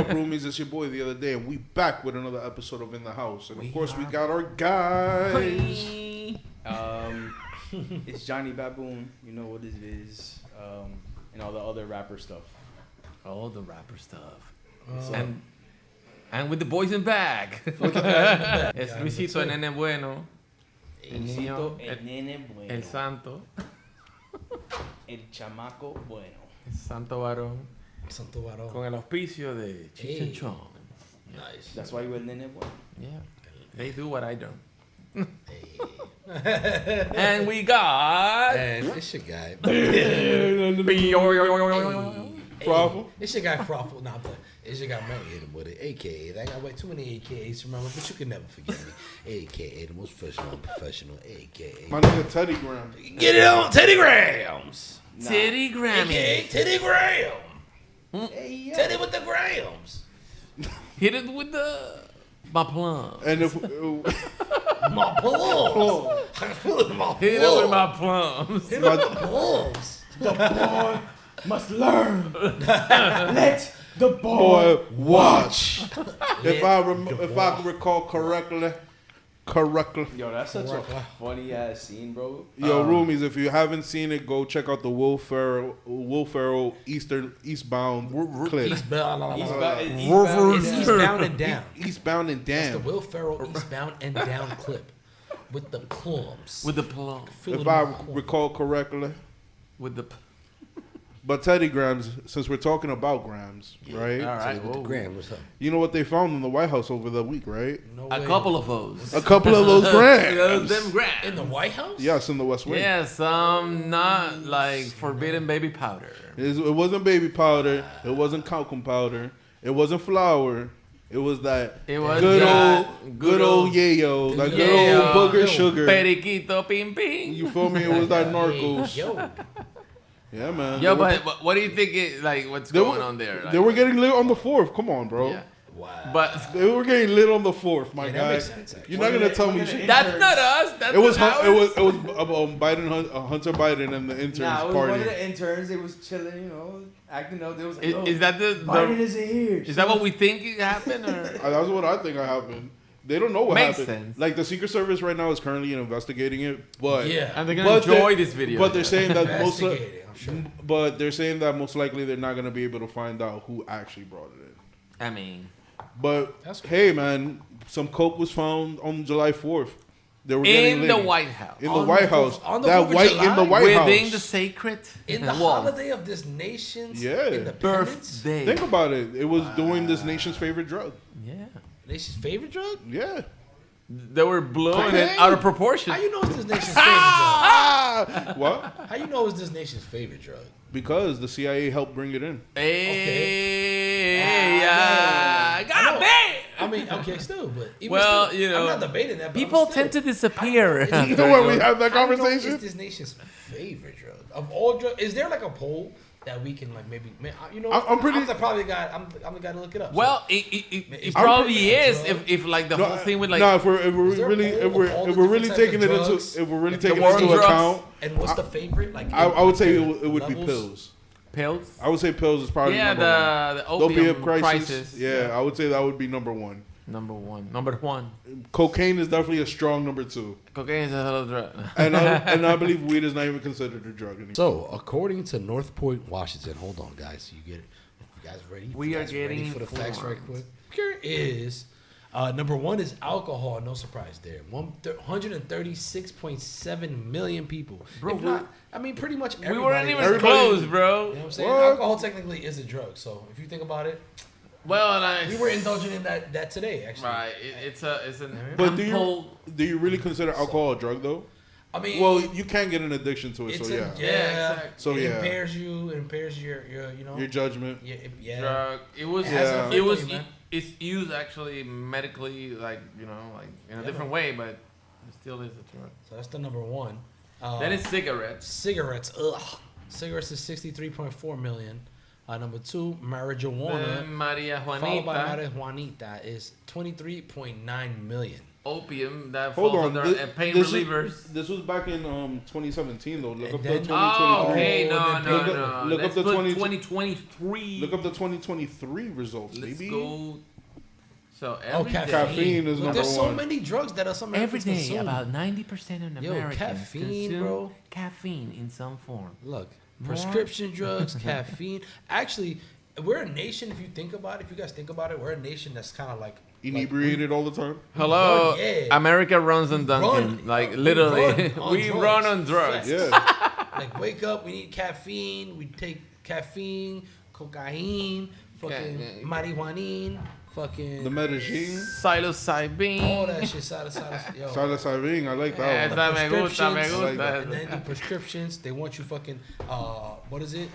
up, roomies? It's your boy the other day, and we back with another episode of In the House. And of course, we got our guys. It's Johnny Baboon. You know what it is. And all the other rapper stuff. All the rapper stuff. And with the boys in back. Es Luisito, el nene bueno. El niño, el nene bueno. El santo. El chamaco bueno. El santo varón. Santo varón. Con el auspicio de Chichenchón. Nice. That's why you're el nene bueno. Yeah. They do what I don't. Hey. And we got... And it's your guy. Froffle. It's your guy Froffle. Nah, but it's your guy Manny HitEmWitIt, a.k.a. That guy way too many AKAs to remember, but you can never forget me. A.k.a. the most professional, a.k.a. My nigga Teddy Graham. Get it on, Teddy Grams. Teddy Grammy. A.k.a. Teddy Graham. Hey, yo. Teddy with the Grams. Hit it with my plum. And if My plums. I'm feeling my Hit it with my plums. Hit it with the plums. The boy must learn. Let the boy watch. If I recall correctly. Yo, that's such a funny ass scene, bro. Yo, roomies, if you haven't seen it, go check out the Will Ferrell Eastbound clip. Eastbound and down. Eastbound and That's the down. Will Ferrell Eastbound and Down clip with the plums. With the plum. If I recall correctly. With the... But Teddy Grams, since we're talking about Grams, right? All right. With the gram, what's up? You know what they found in the White House over the week, right? No A way. couple of those. A couple of those Grams. Them grams. In the White House? Yes, in the West Wing. Yeah, some not like forbidden baby powder. It wasn't baby powder. It wasn't talcum powder. It wasn't flour. It was that It was good that old yayo, that good yayo. old booger sugar. Periquito ping ping. You feel me? It was that narcos. Hey, yo. Yeah, man. Yo, but what do you think it like? What's going on there? Like, They were getting lit on the 4th. Come on, bro. Yeah. Wow. But They were getting lit on the 4th, my Yeah, that guy. makes sense, actually. You're not gonna tell me shit. that's not us. That's It was ours. Biden, Hunter Biden, and the interns Nah, it was one of party. the interns. They was chilling, you know, acting out. They was like, Is that Biden isn't here. Is that what we think it happened? Or That's what I think happened. They don't know what Makes happened. sense. Like the Secret Service right now is currently investigating it, but Yeah. and they're gonna enjoy this video. But they're saying that Investigating, I'm sure. but they're saying that most likely they're not gonna be able to find out who actually brought it in. I mean, But That's cool. hey, man, some coke was found on July 4th. They were in getting the lit. White House, In the On White the House. fourth- on the That 4th of white July? in the White within House. the sacred In the walls. holiday of this nation's Yeah. independence. Birthday. Think about it. It was doing this nation's favorite drug. Yeah, Nation's favorite drug? Yeah. they were blowing it Hey. out of proportion. How you know it's this nation's favorite drug? What? How you know it's this nation's favorite drug? Because the CIA helped bring it in. Hey, yeah, God damn. I mean, okay, still, but even Well, still, you know, I'm not debating that. But People I'm still, tend to disappear. You know what? We have that how you know conversation. it's this nation's favorite drug of all drugs. Is there like a poll that we can like maybe? You know, I'm pretty- I'm the probably guy. I'm the guy to look it up. Well, so. it probably I'm is pretty- if like the whole thing with like no, if we're Is there a really poll of all if the we're really different taking it types of into drugs? if we're really If the taking war it on into drugs- account, and what's the favorite? Like I would say it the would be levels? pills. pills. I would say pills is probably Yeah, number one. the The opium opiate crisis. crisis. Yeah, I would say that would be number one. Number one. Cocaine is definitely a strong number two, Cocaine is a hell of a drug. and I believe weed is not even considered a drug anymore. So, according to North Point, Washington, hold on, guys. You get it. You guys ready? We You are guys ready getting for the facts right informed. quick. Here is number one is alcohol. No surprise there. 136.7 million people. Bro, If not, I mean, pretty much everybody. We weren't even Everybody- close, bro. You know what I'm saying? What? Alcohol technically is a drug. So if you think about it, Well, and we were indulging in that today, actually. right. It's an But ample. do you really consider alcohol a drug though? I mean, Well, you can get an addiction to it, it's so yeah. Yeah, exactly. So, it yeah. impairs you. It impairs your you know Your judgment. yeah. drug. It was. It has an effect It on was. you, man. It's used actually medically, like in a different way, but it still is a drug. So that's the number one. Then it's cigarettes. Cigarettes. Ugh. Cigarettes is 63.4 million. Number two, marijuana. Then Maria Followed by Juanita. Maria Juanita is 23.9 million. opium that Hold falls on, under pain this relievers. This was back in 2017 though. Look And up the then- 2023. Oh, okay, no. Look up Let's the put 2023. 2023. Look up the 2023 results, Let's baby. go. So Oh, every day, Caffeine is Look, number there's so one. many drugs that are some every Americans day, consume. about 90% of Yo, Americans caffeine, consume bro. caffeine in some form. Look, More? prescription drugs, caffeine. Actually, we're a nation. If you think about it, if you guys think about it, we're a nation that's kind of like Inebriated all the time. Hello, yeah. America runs on Dunkin'. Run. Like We literally, run on we drugs. run on drugs. Yeah. like wake up, we need caffeine. We take caffeine, cocaine, fucking Yeah. marijuana, fucking The medicine. Psilocybin. all that shit. Yo. Psilocybin, I like that one. Esa me gusta, me Prescriptions. gusta. And then the prescriptions, they want you fucking what is it?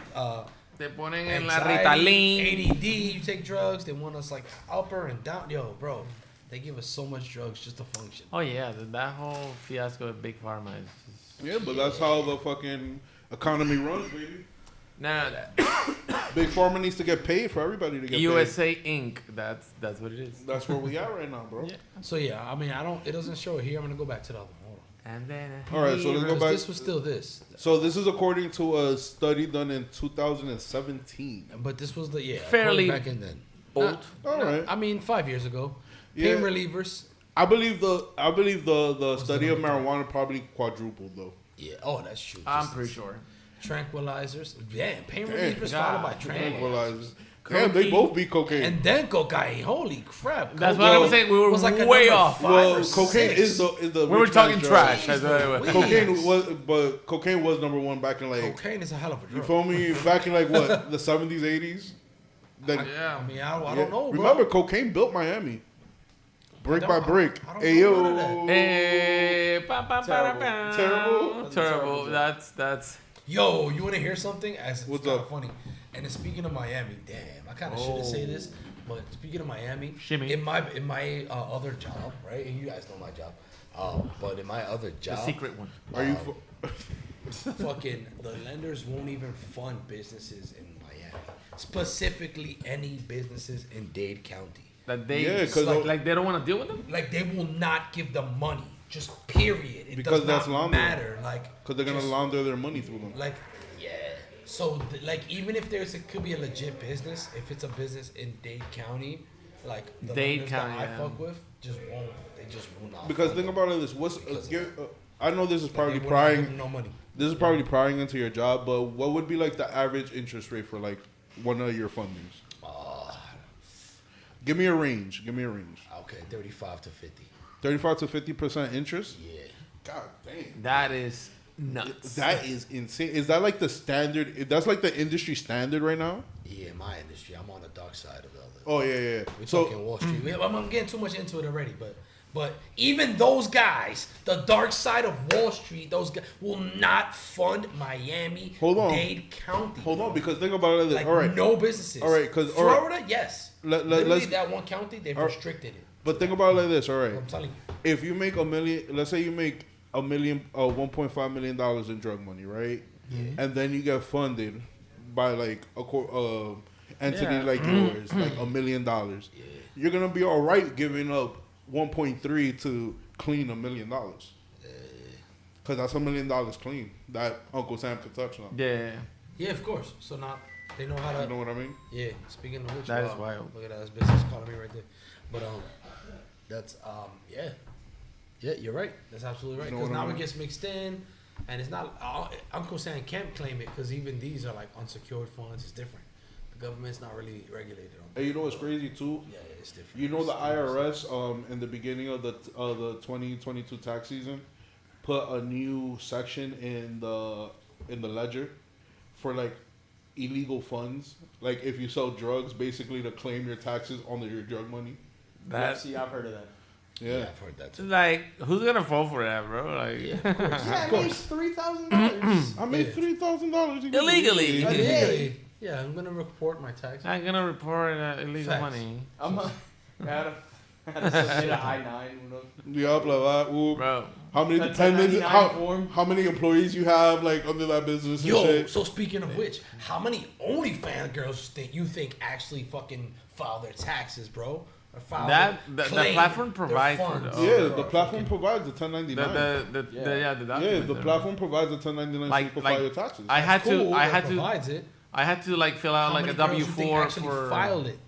Te ponen en la Anxiety, Ritalin. ADD, you take drugs. They want us like upper and down. Yo, bro, they give us so much drugs just to function. Oh yeah, that whole fiasco with Big Pharma is. Yeah, but that's how the fucking economy runs, baby. No, Big Pharma needs to get paid for everybody to get USA Inc. That's what it is. paid. That's where we at right now, bro. Yeah. So yeah, I mean, it doesn't show it here. I'm gonna go back to the other one. Hold on. And then All right, so let's go back. This was still this, So this is according to a study done in 2017. but this was the Fairly back in then. old. All right. I mean, 5 years ago. Yeah. Pain relievers. I believe the study of marijuana probably quadrupled though. Yeah. Oh, that's true. I'm Just pretty sure. Tranquilizers. Damn, pain Damn. relievers followed by God, Tranquilizers. tranquilizers. Damn, they both beat cocaine. And then cocaine. Holy crap. That's Well, what I'm saying. We were was like a way number off. 5 well, or cocaine 6. is the We were rich talking man's drug. trash. That's what it was. Cocaine was number one back in like Cocaine is a hell of a you drug. feel me back in like what the 70s 80s. Then Yeah. I mean, I don't know, bro. remember cocaine built Miami, brick I by don't- brick. I don't Hey know none of yo, that. Hey, pa, pa, pa, Terrible. pa. Terrible? Terrible. That's. Yo, you want to hear something? It's What's kinda up? funny. And then speaking of Miami, damn, I kind of shouldn't say this, but speaking of Miami, Shimmy. in my other job, right? And you guys know my job, but in my other The job, secret one. are you? fucking the lenders won't even fund businesses in Miami, specifically any businesses in Dade County. That they Yeah, 'cause like they don't want to deal with them. Like they will not give them money, just period. It Because does that's not laundering. matter. Like Because they're gonna just- launder their money through them. Like, yeah. So, like, even if it could be a legit business, if it's a business in Dade County, like the Dade lenders County, that I yeah. fuck with, just won't. They just will not. Because fund think them. about it, this what's Because I know this is Like, probably they will not give prying. them no money. This is probably prying into your job, but what would be like the average interest rate for like one of your fundings? Give me a range. Okay, 35 to 50. 35 to 50% interest. Yeah. God dang. That is nuts. That is insane. Is that like the standard? That's like the industry standard right now. Yeah, in my industry, I'm on the dark side of the other. Oh yeah. We're So talking Wall Street. I'm getting too much into it already, but even those guys, the dark side of Wall Street, those guys will not fund Miami, Hold on. Dade County. hold on, because think about it like this. Like All right. no businesses. All right, 'cause- all right. Florida, yes. Literally, Literally, that one county, they've all right. restricted it. But think about it like this. All right. I'm telling you. If you make $1 million, let's say you make $1.5 million in drug money, right? And then you get funded by like a entity Yeah. like yours, like $1 million. Yeah. You're gonna be all right giving up 1.3 to clean $1 million. Cause that's $1 million clean that Uncle Sam could touch on. Yeah. Yeah, of course. So now they know how to. You know what I mean? Yeah. Speaking of which, That is wow, wild. Look at that, that's business calling me right there. But that's yeah. Yeah, you're right. That's absolutely right. You know Because what I now mean? it gets mixed in, and it's not. Uncle Sam can't claim it because even these are like unsecured funds. It's different. The government's not really regulated on. And you know what's crazy too? Yeah, it's different. You know the IRS in the beginning of the 2022 tax season put a new section in the ledger for like illegal funds. Like if you sell drugs, basically to claim your taxes on your drug money. That See, I've heard of that. Yeah. I've heard that too. like who's gonna fall for that, bro? Like Yeah, of course. I made $3,000. I made Yeah. $3,000 Illegally. Yeah, yeah, I'm gonna report my taxes. I'm gonna report illegal Facts. money, I had to submit an I-9. Yeah, blah blah. Ooh. bro. How many The dependents? 1099 form. How many employees you have like under that business and Yo, shit? so speaking of which, how many OnlyFans girls you think actually fucking file their taxes, bro? The platform provides for the platform provides the 1099. the document. The platform provides the 1099 so you can file your taxes. I had provides it. I had to like fill out like a W-4 for filed it.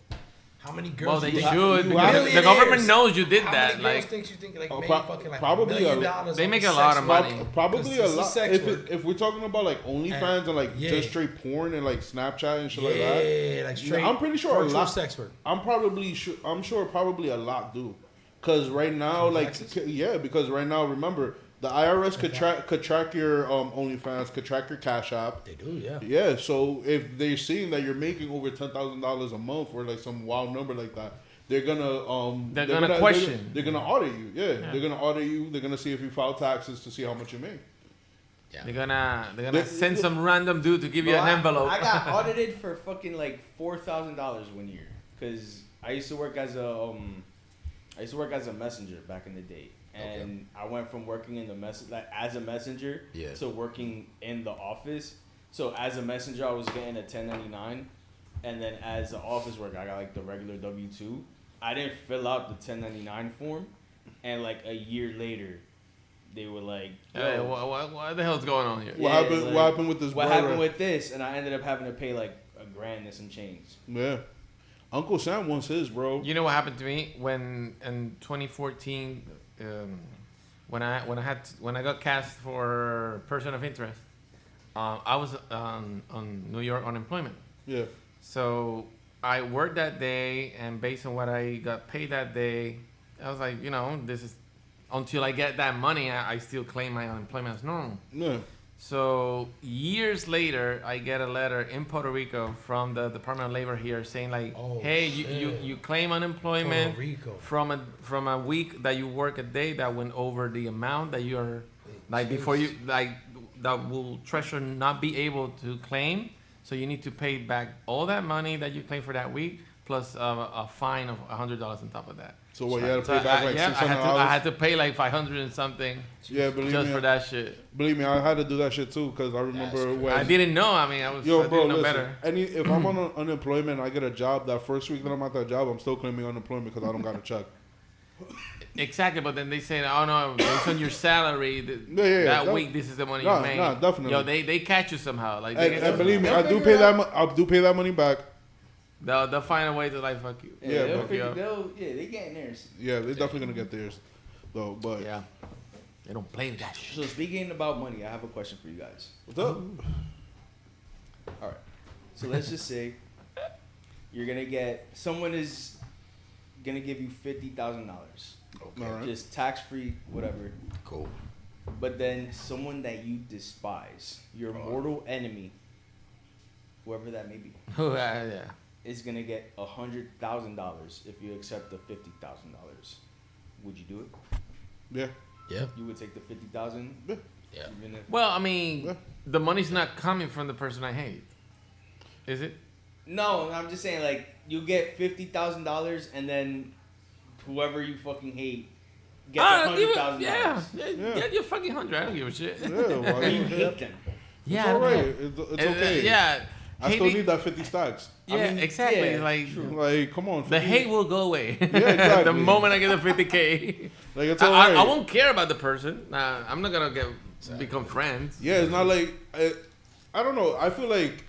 How many girls? Well, they should. Because the government knows you did that. How many Like, girls think like fucking like probably $1 million? they make a lot of money. Probably a lot. If we're talking about like OnlyFans and like Yeah. just straight porn and like Snapchat and shit like that, Yeah, like straight. I'm pretty sure a virtual lot. sex work. I'm sure probably a lot do, because right now because right now remember the IRS could track your OnlyFans, could track your Cash App. They do, yeah. Yeah, so if they're seeing that you're making over $10,000 a month or like some wild number like that, they're gonna question. They're gonna audit you. Yeah, they're gonna audit you. They're gonna see if you file taxes to see how much you make. Yeah. They're gonna send some random dude to give you an envelope. I got audited for fucking like $4,000 one year because I used to work as a messenger back in the day. And I went from working in the as a messenger to working in the office. So as a messenger, I was getting a 1099, and then as an office worker, I got like the regular W-2. I didn't fill out the 1099 form, and like a year later, they were like, "Hey, what the hell's going on here? What happened with this? What happened with this?" And I ended up having to pay like $1,000 and some change. Yeah. Uncle Sam wants his, bro. You know what happened to me when in 2014, when I got cast for Person of Interest, I was on New York unemployment. Yeah. So I worked that day, and based on what I got paid that day, I was like, this is until I get that money, I still claim my unemployment as normal. Yeah. So years later, I get a letter in Puerto Rico from the Department of Labor here saying like, "Hey, you claim unemployment from a week that you work a day that went over the amount that you are like before you like that will Treasurer not be able to claim. So you need to pay back all that money that you claimed for that week plus a fine of $100 on top of that." So what, you had to pay back like $600? I had to pay like 500 and something. Yeah, believe just me, for that shit. Believe me, I had to do that shit too because I remember when I didn't know. I mean, I didn't know better. If I'm on unemployment, and I get a job. That first week that I'm at that job, I'm still claiming unemployment because I don't got a check. Exactly, but then they say, "Oh no, based on your salary, that week this is the money you made." Nah, definitely. They catch you somehow. Like, and believe me, I do pay that money back. They'll find a way to like fuck you. Yeah, they getting theirs. Yeah, they're definitely gonna get theirs, though. But yeah, they don't play with that shit. So speaking about money, I have a question for you guys. What's up? All right. So let's just say someone is gonna give you $50,000. Okay. All right. Just tax free, whatever. Cool. But then someone that you despise, your mortal enemy, whoever that may be. Yeah. Is gonna get $100,000 if you accept the $50,000. Would you do it? Yeah. Yeah. You would take the $50,000. Yeah. Yeah. Well, I mean, the money's not coming from the person I hate, is it? No, I'm just saying like you get $50,000 and then whoever you fucking hate gets $100,000. Yeah, get your fucking 100. I don't give a shit. Yeah. Why you hate them. It's all right. It's okay. Yeah. I still need that 50 stacks. Yeah, exactly. Like, come on. 50. The hate will go away. Yeah, exactly. The moment I get the 50K. Like, it's all right. I won't care about the person. I'm not gonna become friends. Yeah, it's not like I don't know. I feel like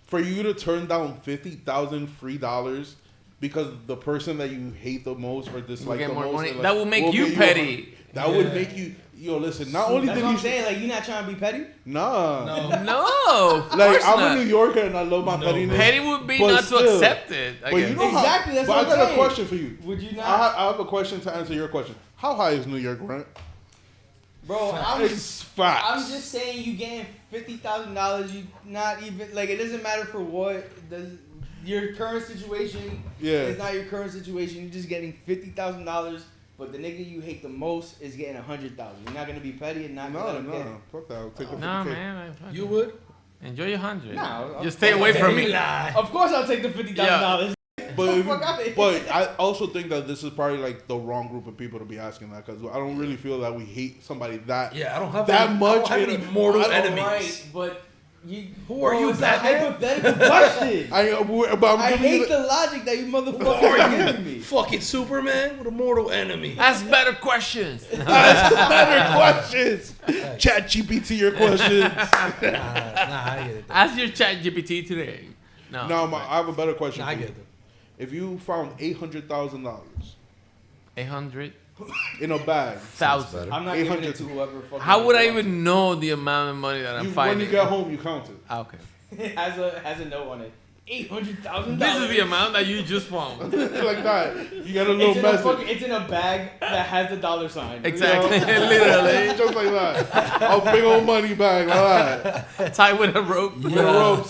for you to turn down $50,000 free dollars because the person that you hate the most or dislike the most, money. That will make you petty. That would make you. Yo, listen. Not only That's did what you I'm saying, like, you're not trying to be petty. Nah. No. Like, I'm a New Yorker and I love my pettiness. Petty would be not to accept it. But you know exactly. That's but what I'm saying. I got a question for you. Would you not? I have a question to answer your question. How high is New York rent? Bro, It's facts. I'm just saying you getting $50,000. You not even like it doesn't matter for what your current situation. Yeah. It's not your current situation. You're just getting $50,000. But the nigga you hate the most is getting $100,000. You're not gonna be petty and not. No. Fuck that. I'll take the 50K. No, man. You would? Enjoy your 100. No, just stay away from me. Of course, I'll take the $50,000. But I also think that this is probably like the wrong group of people to be asking that because I don't really feel that we hate somebody that I don't have that any, much. I don't have any mortal enemies. Right, but Who are you, It's a Batman? hypothetical question. But I'm I giving you hate the logic that you Who are motherfuckers are you? giving me. Fucking Superman with a mortal enemy. Ask better questions. better questions. Chat GPT your questions. Nah, I get it. Ask your chat GPT today. No. Now, I have a better question. Nah, I for get you. it. If you found $800,000 $800,000. in a bag, I'm not giving 800. it to whoever fucking. How would I even know the amount of money that I'm finding? when you get home, you count it. Ah, okay. It has a note on it. $800,000. This is the amount that you just found. Like that. You get a little message. It's in a bag that has the dollar sign. Exactly. Literally. Just like that. A big old money bag like that. Tied with a rope. With a rope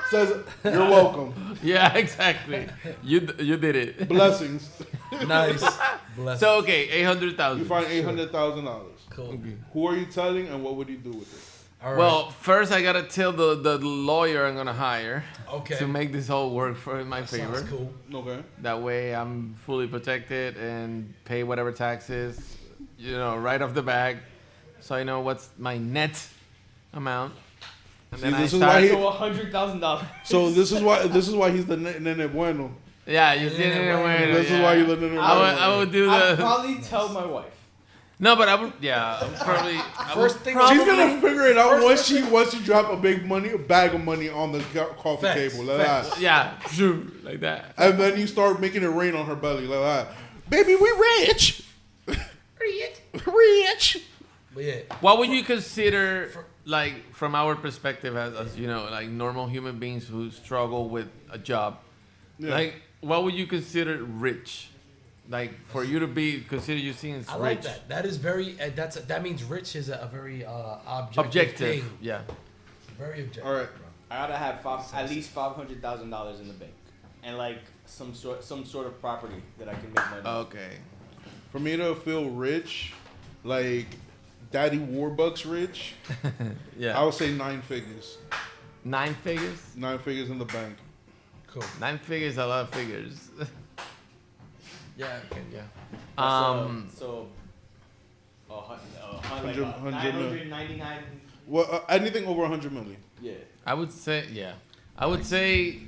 says, you're welcome. Yeah, exactly. You did it. Blessings. Nice. Bless. So okay, 800,000. You find $800,000. Cool. Okay. Who are you telling and what would you do with it? All right. Well, first I gotta tell the lawyer I'm gonna hire okay. to make this all work for my That favor. sounds cool. Okay. That way I'm fully protected and pay whatever taxes, right off the bat, so I know what's my net amount. And See, then this I is why start. So $100,000. So this is why he's the nene bueno. Yeah, you did it away. This is why you're the nene bueno. I would do I'd the. probably tell my wife. No, but I would. Yeah, I would probably. First thing- She's gonna figure it out First- once you drop a bag of money on the coffee Facts, table like that. Yeah, like that. And then you start making it rain on her belly like that. Baby, we rich. Rich. But yeah. What would you consider, like, from our perspective as like normal human beings who struggle with a job? Yeah. Like, what would you consider rich? Like, for you to be consider you seen as I rich. like that. That is very. That means rich is a very objective thing. Yeah. Very objective. All right. I gotta have at least $500,000 in the bank, and like some sort of property that I can make money. Okay. For me to feel rich, like Daddy Warbucks rich, Yeah. I would say 9 figures. 9 figures? 9 figures in the bank. Cool. 9 figures, a lot of figures. Yeah. Okay. Yeah. So. Hundred- Like 999. Well, anything over 100 million. Yeah. I would say, yeah. I would say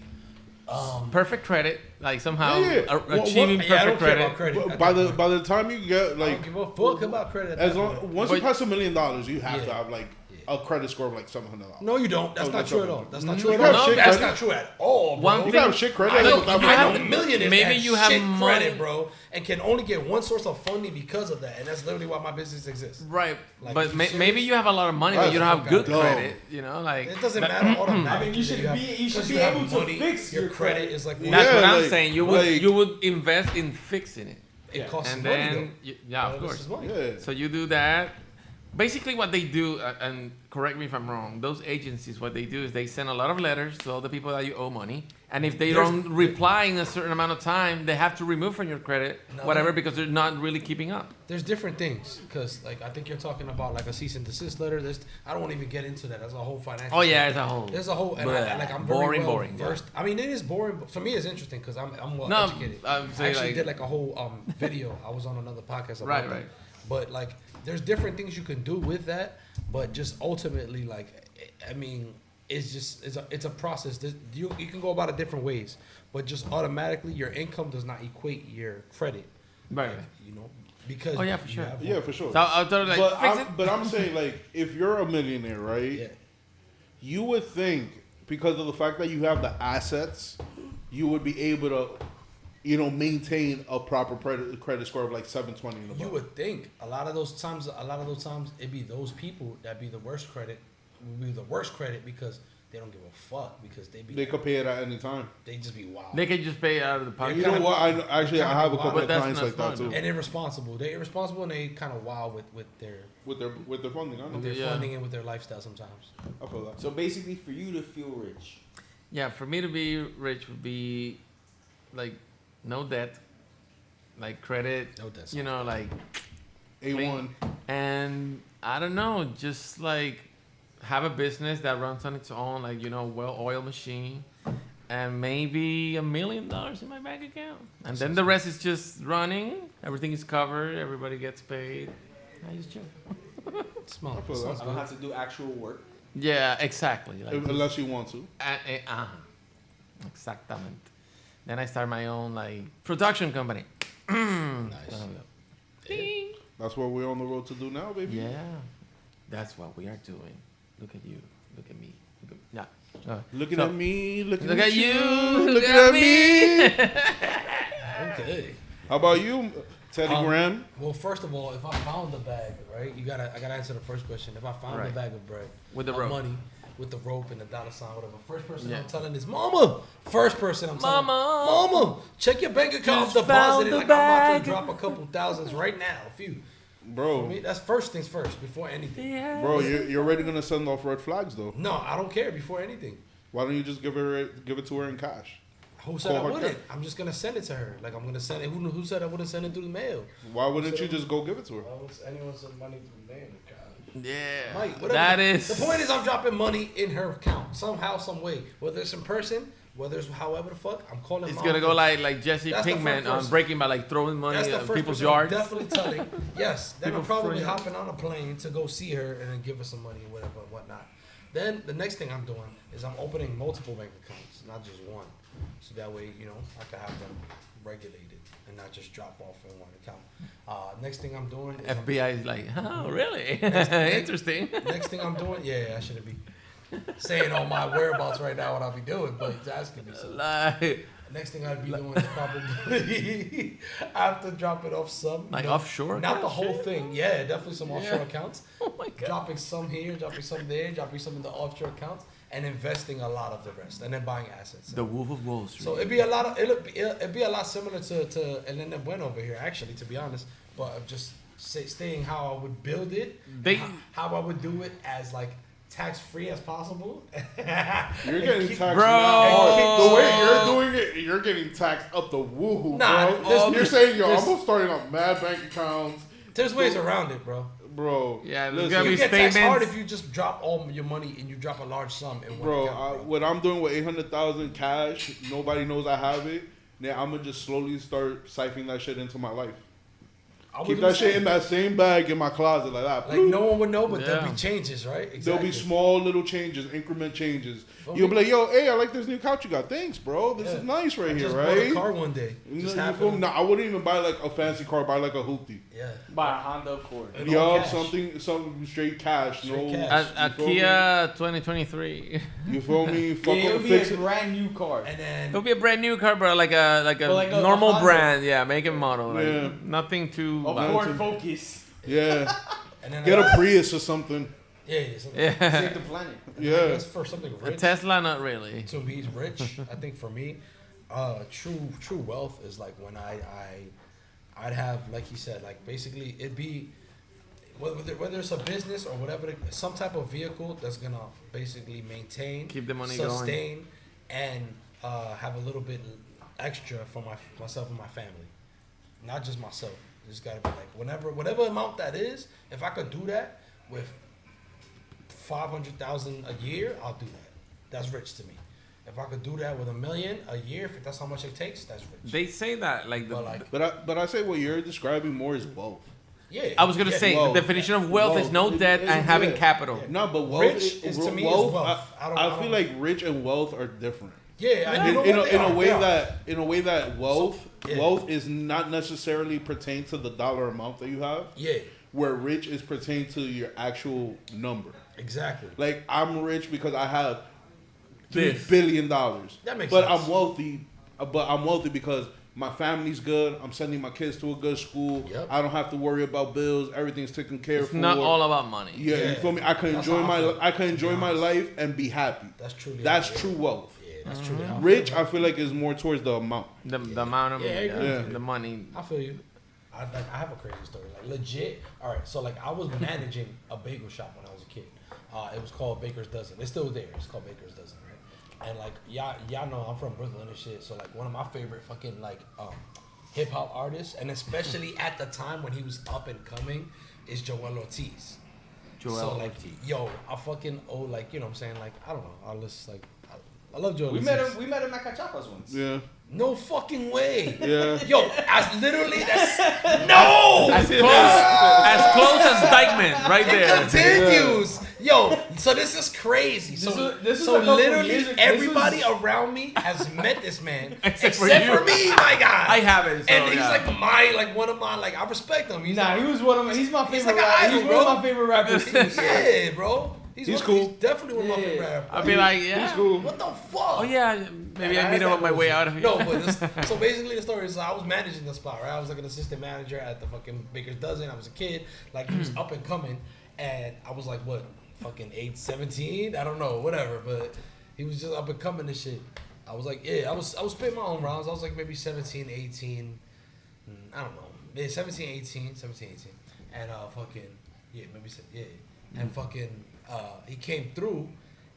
perfect credit, like somehow achieving Yeah, I don't perfect care about credit. credit. By the time you get I like, don't give a fuck about credit. as long once you But- pass $1 million, you have to Yeah. have like a credit score of like $700. No, you don't. That's Oh, not that's true at okay. all. That's not You true at can have all. shit That's credit. not true at all, bro. One You thing- can have shit credit. I know, without you have money. the millionaires Maybe that you have shit money- credit, bro, and can only get one source of funding because of that, and that's literally why my business exists. Right, Like, but you maybe serious? you have a lot of money, but That's you don't have good dumb. credit. Like It doesn't matter automatically. I mean, you should that be- you should 'cause be have able to money, fix your your credit. credit. Is like That's Yeah, what I'm like- saying. You like- would invest in fixing it, it costs and money. then yeah, of This course. is money. Yeah. So you do that. Basically, what they do, and correct me if I'm wrong, those agencies, what they do is they send a lot of letters to all the people that you owe money, and if they There's- don't reply in a certain amount of time, they have to remove from your credit, No, whatever, no. because they're not really keeping up. There's different things because, like, I think you're talking about like a cease and desist letter. I don't want to even get into that. That's a whole financial. Oh yeah, as a whole. There's a whole, and I'm Boring, very well boring, yeah. versed. I mean, it is boring, but for me, it's interesting because I'm well No, educated. I'm I saying, actually like- did like a whole video. I was on another podcast about Right, that. right. But like, there's different things you can do with that, but just ultimately, like, I mean, it's a process. You can go about it different ways, but just automatically, your income does not equate your credit. Right. Like, you know, because Oh, yeah, for you sure. have- Yeah, for sure. So I'll tell you, like, fix it. But I'm saying, like, if you're a millionaire, right? Yeah. You would think because of the fact that you have the assets, you would be able to, maintain a proper credit score of like 720 and above. You would think a lot of those times, it'd be those people that be the worst credit, would be the worst credit because they don't give a fuck because They could pay it at any time. they just be wild They can just pay out of the pocket. You know what? I have a couple But of that's clients not like that smart, too. and irresponsible. They're irresponsible and they kind of wild with their With their funding, I know. Yeah. funding and with their lifestyle sometimes. I feel that. So basically, for you to feel rich, Yeah, for me to be rich would be like no debt, like credit, No debt. like A1. and I don't know, just like have a business that runs on its own, like well-oiled machine, and maybe $1 million in my bank account, and then the rest is just running. Everything is covered. Everybody gets paid. I just chill. Small. I feel that. I don't have to do actual work. Yeah, exactly. Like Unless you want to. Exactamente. Then I start my own like production company. Nice. Ding. That's what we're on the road to do now, baby. Yeah, that's what we are doing. Look at you. Look at me. Looking at me. Looking Look at at you. Looking Look at at me. Okay. How about you, Teddy Graham? Well, first of all, if I found the bag, right, I gotta answer the first question. If I found the bag of bread with the of rope, money, with the rope and the dollar sign, whatever. First person Yeah. I'm telling is Mama. First person I'm telling, Mama, check your bank account, Just deposit it. found Like the I'm about bag. to drop a couple thousands right now. A few. For Bro, me, that's first things first before anything. yeah. bro, you're already gonna send off red flags though. No, I don't care before anything. Why don't you just give it to her in cash? Who said I Call her wouldn't? cash. I'm just gonna send it to her. Like I'm gonna send it. Who said I wouldn't send it through the mail? Why wouldn't you just go give it to her? Why would anyone send money through mail? God. Yeah, Mike, whatever. that is. The point is, I'm dropping money in her account somehow, some way. Whether it's in person, whether it's however the fuck, I'm calling. It's Mom gonna go first. like Jesse That's the Pinkman first on person. Breaking Bad, like throwing money That's the at first people's person I'm yards. definitely telling. Yes. Then I'm People probably free. hopping on a plane to go see her and then give her some money and whatever and whatnot. Then the next thing I'm doing is I'm opening multiple bank accounts, not just one. So that way, I can have them regulated and not just drop off in one account. Next thing I'm doing is FBI is like, oh, really? Interesting. next thing I'm doing, yeah, I shouldn't be saying all my whereabouts right now what I'll be doing, but he's asking me. So Like, next thing I'd be doing is probably after dropping off some, like offshore? not kind the of whole shit? thing. Yeah, definitely some offshore Yeah. accounts. Oh my god. Dropping some here, dropping some there, dropping some in the offshore accounts, and investing a lot of the rest, and then buying assets. The Wolf of Wall Street. So it'd be a lot of it'd be a lot similar to Elena Bueno over here, actually, to be honest. But of just staying how I would build it, They- how I would do it as like tax free as possible. You're getting taxed Bro. now. The way you're doing it, you're getting taxed up the woohoo, Nah, bro. You're saying, yo, there's- I'm gonna starting up mad bank accounts, There's ways around it, bro. bro. Yeah, there's listen, gotta You be get taxed hard statements. if you just drop all your money and you drop a large sum in one bro. account, bro. What I'm doing with 800,000 cash, nobody knows I have it. Now I'm gonna just slowly start siphoning that shit into my life. I Keep would that do shit the in same. that same bag in my closet like that. Like no one would know, but there'll Yeah. be changes, right? Exactly. There'll be small little changes, increment changes. For You'll me- be like, yo, hey, I like this new couch you got. Thanks, bro. This Yeah. is nice right I here, just right? bought a car one day. You Just know, you happened. feel me? Nah, I wouldn't even buy like a fancy car. Buy like a hoopty. Yeah. Buy a Honda Accord. And all Yup, cash. something straight cash. Straight no, cash. A you feel me? Kia 2023. You feel me? Fuck Yeah, it'll up, be fix a it. brand new car. And then It'll be a brand new car, bro. Like a But like a normal Honda. brand. Yeah, make and model. Like, Yeah. nothing too. A Wow. Ford Focus. Yeah, and then get a Prius or something. yeah, something. Yeah. Save the planet. Yeah. That's for something A rich. Tesla, not really. To be rich, I think for me, true wealth is like when I'd have, like you said, like basically it'd be whether it's a business or whatever, some type of vehicle that's gonna basically maintain, Keep the money sustain, and have a little bit extra for myself and my family, not just myself. It's gotta be like whatever amount that is. If I could do that with 500,000 a year, I'll do that. That's rich to me. If I could do that with $1 million a year, if that's how much it takes, that's rich. They say that like the. But like, But I say what you're describing more is wealth. yeah. I was gonna yeah. say wealth. the definition of wealth is no It- debt it's- and having yeah. capital. No, but wealth Rich is to me is wealth. I I feel don't- like rich and wealth are different. Yeah, In, you know in, what a, they in a are, way they are. that wealth yeah. wealth is not necessarily pertain to the dollar amount that you have. Yeah, Where rich is pertain to your actual number. exactly. Like I'm rich because I have $3 This. billion. That makes but sense. I'm wealthy. But I'm wealthy because my family's good. I'm sending my kids to a good school. Yep. I don't have to worry about bills. Everything's taken care It's of. not all about money. Yeah, you Yeah. feel me? I can That's enjoy how I feel, I can to enjoy be my honest. life and be happy. That's truly. That's how I true feel. wealth. Yeah, that's truly. how I Rich, feel. I feel like is more towards the amount. The amount of Yeah, I agree with you. the money. I feel you. I have a crazy story. Like legit. All right. So like I was managing a bagel shop when I was a kid. It was called Baker's Dozen. It's still there. It's called Baker's Dozen, right? And like y'all know I'm from Brooklyn and shit. So like one of my favorite fucking like hip hop artists, and especially at the time when he was up and coming, is Joel Ortiz. Joel So like, Ortiz. yo, I fucking owe like, you know what I'm saying? Like, I don't know. I just like, I love Joel We Ortiz. met him at Cachapas once. Yeah, No fucking way. yeah. Yo, I literally, that's, no! As close as Dykeman, right It there. continues. Yo, so this is crazy. This was so a couple literally years ago. everybody around me has met this man Except for except you. for me, my guy. I haven't. So, And he's yeah. like one of my I respect him. He's Nah, like, he was one of my. He's my favorite. like an idol, He's one bro. of my favorite rappers. too. yeah, bro. He's cool. He's definitely one of my favorite rappers. I'll be like, yeah. He's cool. What the fuck? Oh yeah, maybe I meet him on my way out of here. No, but so basically the story is I was managing the spot, right? I was like an assistant manager at the fucking Baker's Dozen. I was a kid, like he was up and coming, and I was like, what, fucking 17? I don't know, whatever. But he was just up and coming and shit. I was like, yeah, I was spitting my own rounds. I was like maybe 17, 18, I don't know, maybe 17, 18, and fucking yeah, maybe yeah, and fucking he came through.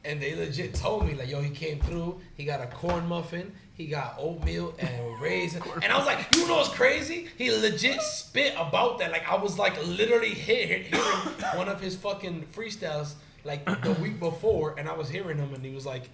And they legit told me, like, yo, he came through. He got a corn muffin. He got oatmeal and raisin. And I was like, you know what's crazy? He legit spit about that. Like, I was, like, literally hearing one of his fucking freestyles, like, the week before. And I was hearing him, and he was like,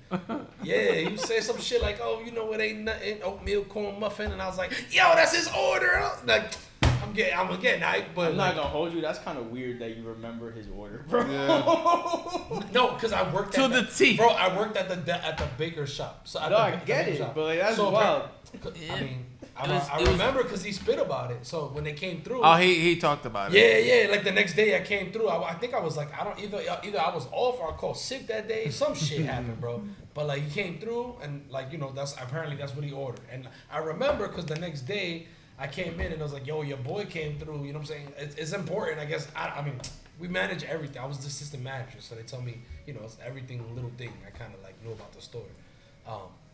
yeah, he said some shit like, oh, you know, it ain't nothing, oatmeal, corn muffin. And I was like, yo, that's his order. Like, I'm getting hyped, but I'm not gonna hold you. That's kind of weird that you remember his order, bro. Yeah. No, because I worked To at the T. Bro, I worked at the baker's shop. So at No, the, I the get baker's it, shop. but like, that's So, wild. I mean, It was- I remember because he spit about it. So when they came through, Oh, he talked about it. yeah. Like the next day I came through. I think I was like, I don't either I was off or I called sick that day. Some shit happened, bro. But like he came through and like that's what he ordered. And I remember because the next day I came in and I was like, yo, your boy came through. You know what I'm saying? It's important, I guess. I mean, we manage everything. I was the assistant manager, so they tell me, it's everything, little thing. I kind of like knew about the store,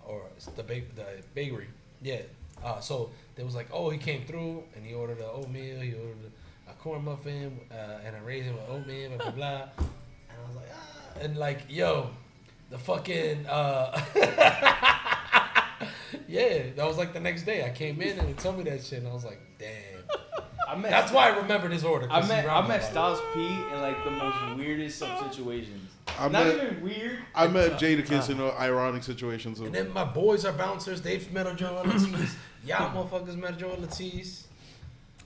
or the bakery. Yeah. So they was like, oh, he came through and he ordered an oatmeal. He ordered a corn muffin and a raisin with oatmeal, blah blah blah. And I was like, and like, yo, the fucking. Yeah, that was like the next day. I came in and they told me that shit, and I was like, damn. That's why I remembered his order. I met Styles P in like the most weirdest of situations. Even weird. I met Jadakiss in ironic situations. And then my boys are bouncers. They've met Joel Ortiz. Y'all motherfuckers met Joel Ortiz.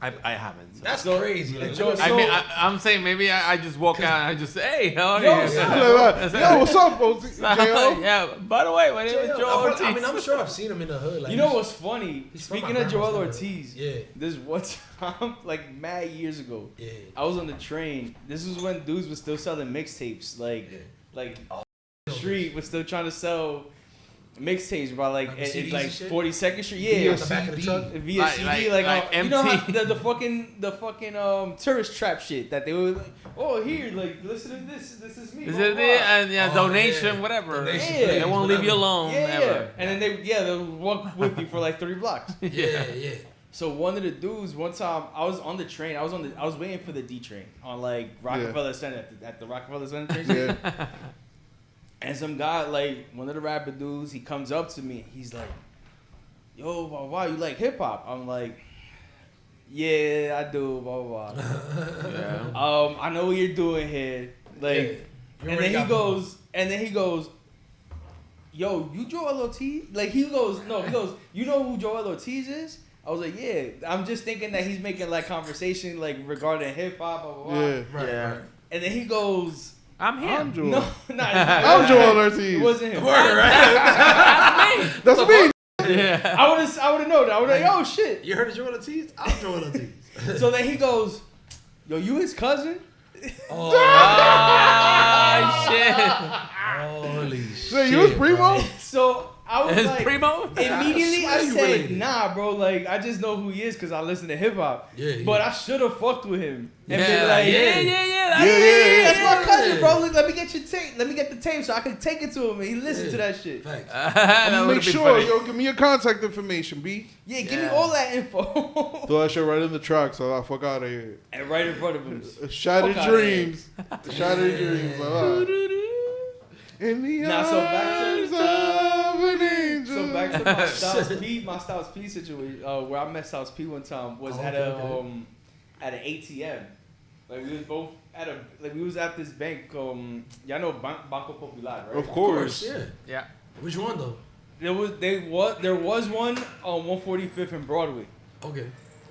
I haven't. So. That's crazy. Like, I mean, I'm saying maybe I just walk out and I just say, hey, how are you? Yo, what's up, JL? Yeah, by the way, my name is Joel Ortiz. I mean, I'm sure I've seen him in the hood. Like, You know what's funny? He's from Speaking my of Joel grandma's Ortiz, neighborhood. this one time, like mad years ago, Yeah. I was on the train. This was when dudes was still selling mixtapes. Like the street was still trying to sell mixtapes by like Like at CDs like and shit? 42nd Street. Yeah, Yeah, on the back of the truck. via Like- CD, like you know how MT. the fucking tourist trap shit that they were like, oh here, like listen to this is me. Is blah, it blah, it? blah. And yeah, Oh, donation, yeah. whatever. Donation, Yeah. They won't leave you alone. Yeah, ever. and then they'll walk with you for like 3 blocks. Yeah. So one of the dudes, one time I was on the train. I was waiting for the D train on like Rockefeller Center at the Rockefeller Center station. Yeah. And some guy, like one of the rapper dudes, he comes up to me. He's like, "Yo, wow, you like hip hop?" I'm like, "Yeah, I do." Blah blah blah. Yeah. I know what you're doing here. Like, Yeah. and then he goes, "Yo, you Joel Ortiz?" Like he goes, "You know who Joel Ortiz is?" I was like, "Yeah." I'm just thinking that he's making like conversation like regarding hip hop, blah blah blah. Yeah. Yeah. And then he goes, I'm here. I'm Joel. "No, nah, I'm Joel Ortiz. It wasn't him. That's me. Yeah. I would have known that. I would have, oh shit. You heard of Joel Ortiz? I'm Joel Ortiz. So then he goes, "Yo, you his cousin?" Oh, shit. Holy shit. So you was Primo? So I was His like, primo? immediately I swear you said, related. "Nah, bro. Like I just know who he is because I listen to hip hop." Yeah, yeah. But I should have fucked with him and Yeah, been like, yeah. That's Yeah, me. That's my cousin, bro. Look, let me get your tape. Let me get the tape so I can take it to him and he listen to that shit. Thanks. That Make would've been sure, funny. yo, give me your contact information, B. Yeah, give me Yeah. all that info. Throw that shit right in the truck so I fuck out of here. And right in front of him. Shattered Fuck outta dreams. Shattered dreams. In the Nah, so back to- arms of an angel. So back to my Styles P situation, where I met Styles P one time was at an ATM. Like we was both we was at this bank. Y'all know Banco Popular, right? Of course. Yeah. Yeah. Which one though? There was one on 145th and Broadway. Okay.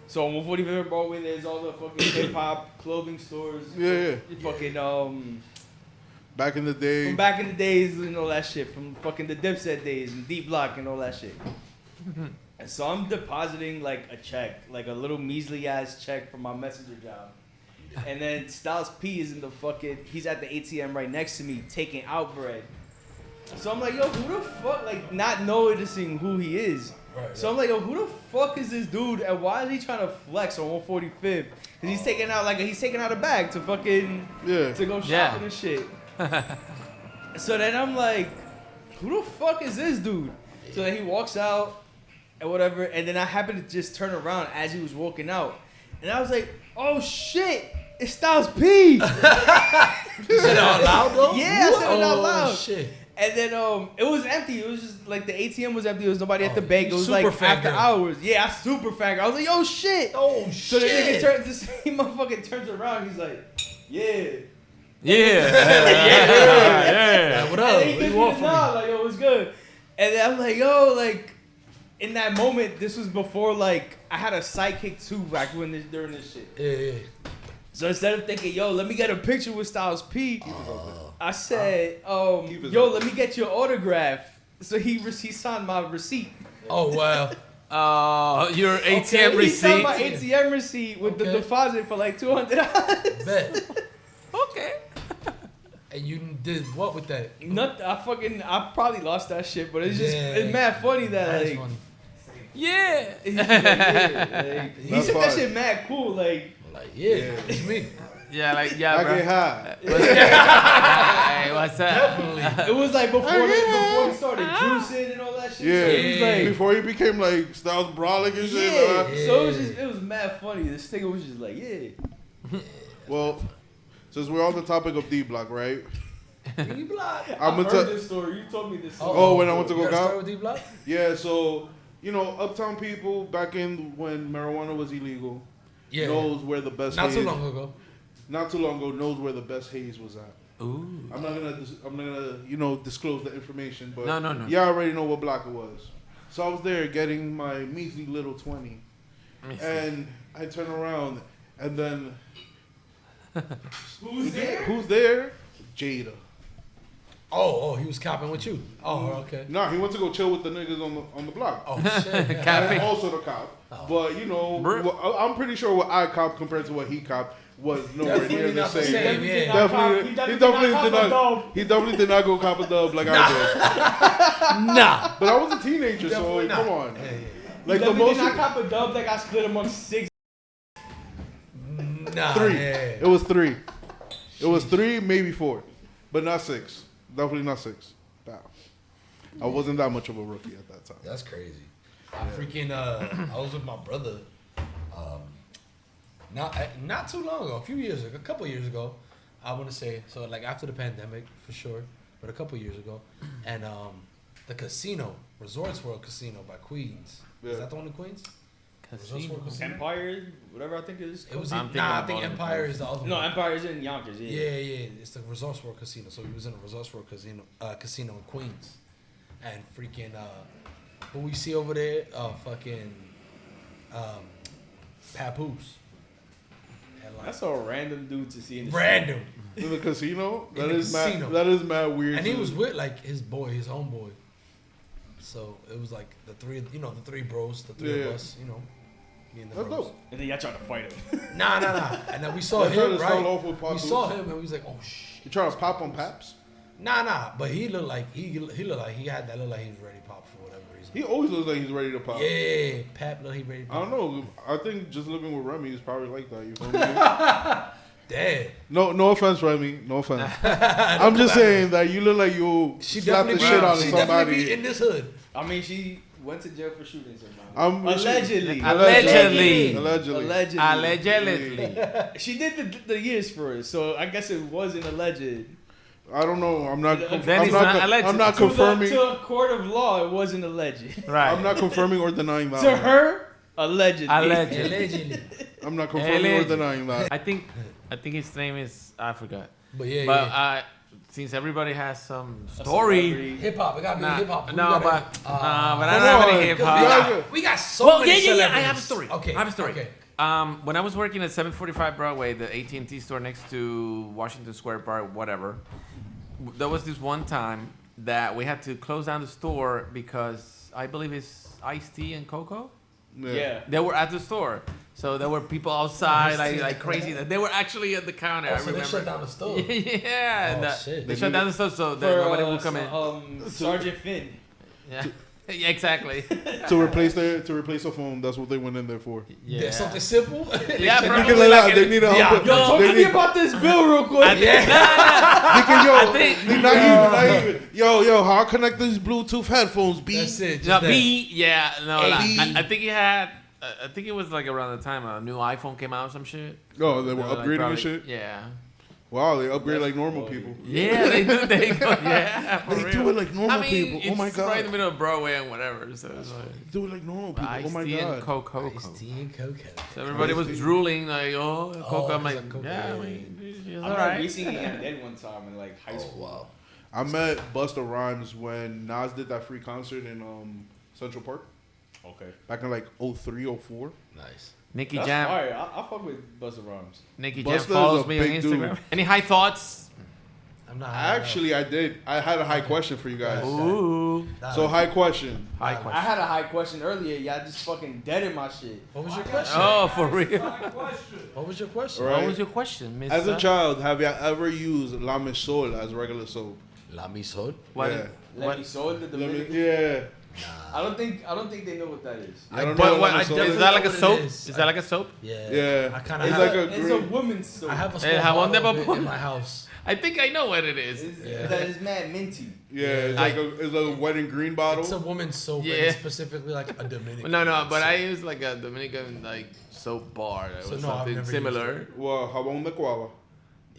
So on 145th and Broadway, there's all the fucking hip hop clothing stores. Yeah. Fucking Back in the day. From back in the days and all that shit. From fucking the Dipset days and Deep Block and all that shit. And so I'm depositing like a check, like a little measly ass check for my messenger job. And then Styles P is in the fucking, he's at the ATM right next to me taking out bread. So I'm like, yo, who the fuck, like not noticing who he is. Right, So I'm like, yo, who the fuck is this dude and why is he trying to flex on 145th? Because he's taking out a bag to fucking, to go shopping and shit. So then I'm like, who the fuck is this dude? So then he walks out and whatever, and then I happened to just turn around as he was walking out. And I was like, oh shit, it's Styles P. You said it out loud though? Yeah, I said it out loud. Oh shit. And then it was empty. It was just like the ATM was empty. There was nobody at the bank. It was super like after fangirl. hours. Yeah, I super fangirl. I was like, yo, shit. Oh So the nigga shit. turns, this motherfucker turns around. He's like, yeah. Yeah. What And up? then he What gives you me want the from me? nod, like, yo, what's good? And then I'm like, yo, like, in that moment, this was before, like, I had a sidekick too back during this shit. Yeah. So instead of thinking, yo, let me get a picture with Styles P, I said, yo, let me get your autograph. So he signed my receipt. Oh wow. Your ATM He signed receipt. my ATM receipt with the deposit for like $200. Bet. Okay. And you did what with that? I probably lost that shit, but it's it's mad funny that That's like. funny. Yeah. He That's said that fine. shit mad cool, like. Like it's me. Yeah, like I yeah, bro. get high. Hey, what's up? Definitely. It was like before he started juicing and all that shit. Yeah. So it was like, Before he became like Styles Brawling and shit. yeah. So it was mad funny. This nigga was just like, yeah. Well, since we're on the topic of D Block, right? I've I'm gonna heard tell. this story. You told me this story. Oh, when I went to go You got a cop? story with D-Block? Yeah, so you know, uptown people back in when marijuana was illegal Yeah. knows where the best Not haze. too long ago. Not too long ago, knows where the best haze was at. Ooh. I'm not gonna disclose the information, but No. y'all already know what block it was. So I was there getting my measly little 20, and I turn around, and then Who's there? who's there? Jada. Oh, he was copping with you. Oh, okay. Nah, he went to go chill with the niggas on the block. Oh shit. Capping. And also the cop. But you know, Bro. I'm pretty sure what I cop compared to what he cop was nowhere Definitely near the not the same. same, yeah. Definitely, he definitely did not go cop a dub like I Nah. did. But I was a teenager, so Definitely come not. on. Yeah. Like the Definitely most did not cop a dub that got split amongst 6. Nah. 3. Yeah. It was 3. It was 3, maybe 4, but not 6. Definitely not 6. Wow. I wasn't that much of a rookie at that time. That's crazy. I was with my brother. Not too long ago, a couple years ago, I want to say. So like after the pandemic, for sure, but a couple years ago, and the casino, Resorts World Casino by Queens. Yeah. Is that the one in Queens? Resorts World Casino. Empire, whatever I think it is. It was. I'm thinking I about think it. Empire is the other one. No, Empire's in Yonkers. Yeah, it's the Resorts World Casino. So he was in a Resorts World Casino in Queens, and freaking who we see over there, Papoose. And like, That's a random dude to see in the random. In the casino? In the casino. That is mad weird. And he to- was with like his homeboy. So it was like the three bros, the three Yeah. of us, me and the That's bros. dope. And then y'all trying to fight him. Nah. And then we saw That's how him, to start right? off with We Papoose. saw him and we was like, oh shit. You trying to pop on Paps? Nah. But he looked like he looked like he had that look like he was ready to pop for whatever reason. He always looks like he's ready to pop. Yeah, Pap looked like he ready to I pop. don't know. I think just living with Remy is probably like that. You feel me? Damn. No offense, Remy. No offense. I'm just saying that you look like you She slapped the definitely shit out of she definitely be somebody. in this hood. I mean, she went to jail for shooting somebody. Allegedly. Allegedly. She did the years for it, so I guess it wasn't alleged. I don't know. I'm not. Then it's not alleged. I'm not To the- confirming. To a court of law, it wasn't alleged. Right. I'm not confirming or denying that. To one. her, allegedly. Allegedly. Allegedly. I'm not confirming or Alleged. denying that. I think his name is I forgot. But yeah, But since everybody has some story. hip hop. It gotta be Nah, hip hop. no, but I don't Come have on, any hip come hop. on. We got so Well, many yeah. I celebrities. have a story. Okay. I have a story. Okay. When I was working at 745 Broadway, the AT&T store next to Washington Square Park, whatever, there was this one time that we had to close down the store because I believe it's iced tea and cocoa. Yeah. They were at the store. So there were people outside like crazy. They were actually at the counter. I So remember. they shut down the store. Yeah. Shit. They shut down the store so that nobody would come in. Sergeant Finn. Yeah. Yeah, exactly. To replace the phone. That's what they went in there for. Yeah. Something simple. Yeah, They probably can like they need a help. Yo, talk to me about this bill real quick. Not even. Yo, how I connect these Bluetooth headphones? B. That's it. No, Just that. B. Yeah, no. A. I think he had. I think it was like around the time a new iPhone came out or some shit. Oh, they were Like, upgrading probably- and shit. Yeah. Wow, they upgrade like normal people. Yeah, they do. Yeah, for They real. do it like normal I mean, people. Oh my it's right in the god, middle of Broadway and whatever. So it's like they do it like normal people. Oh iced my tea and god. cocoa. Iced tea and cocoa. So everybody was drooling like, oh, cocoa. I'm it's like, like cocoa. yeah, I mean, it's I all remember right. we seen him dead one time in like high school. Wow. I met Busta Rhymes when Nas did that free concert in Central Park Okay. back in like 03, 04. Nice. Nicky That's Jam. fire. I fuck with Busta Rhymes. Nicky Busta Jam is follows a me on big Instagram. dude. Any high thoughts? I'm not. Actually, I did. I had a high question for you guys. Ooh. So high question. High I question. had a high question earlier. Y'all just fucking dead in my shit. What was your question? Oh, for real. What was your question? Right. What was your question, Miss? As a child, have you ever used La Misol as regular soap? La misol. What? Yeah. Let me sold the Dominican. Yeah. I don't think they know what that is. I don't What, know what, La is Misol definitely that like a know what it soap? is. Is that like a soap? Yeah. Yeah. I kind It's of like have. a It's green- a woman's soap. I have a El small jabón de bottle of it Baboon. in my house. I think I know what it is. That is mad minty. Yeah, it's like a white and green bottle. It's a woman's soap, Yeah. and it's specifically like a Dominican. No, but soap. I use like a Dominican like soap bar. That So was no, I've something never similar. Well, jabón de guava.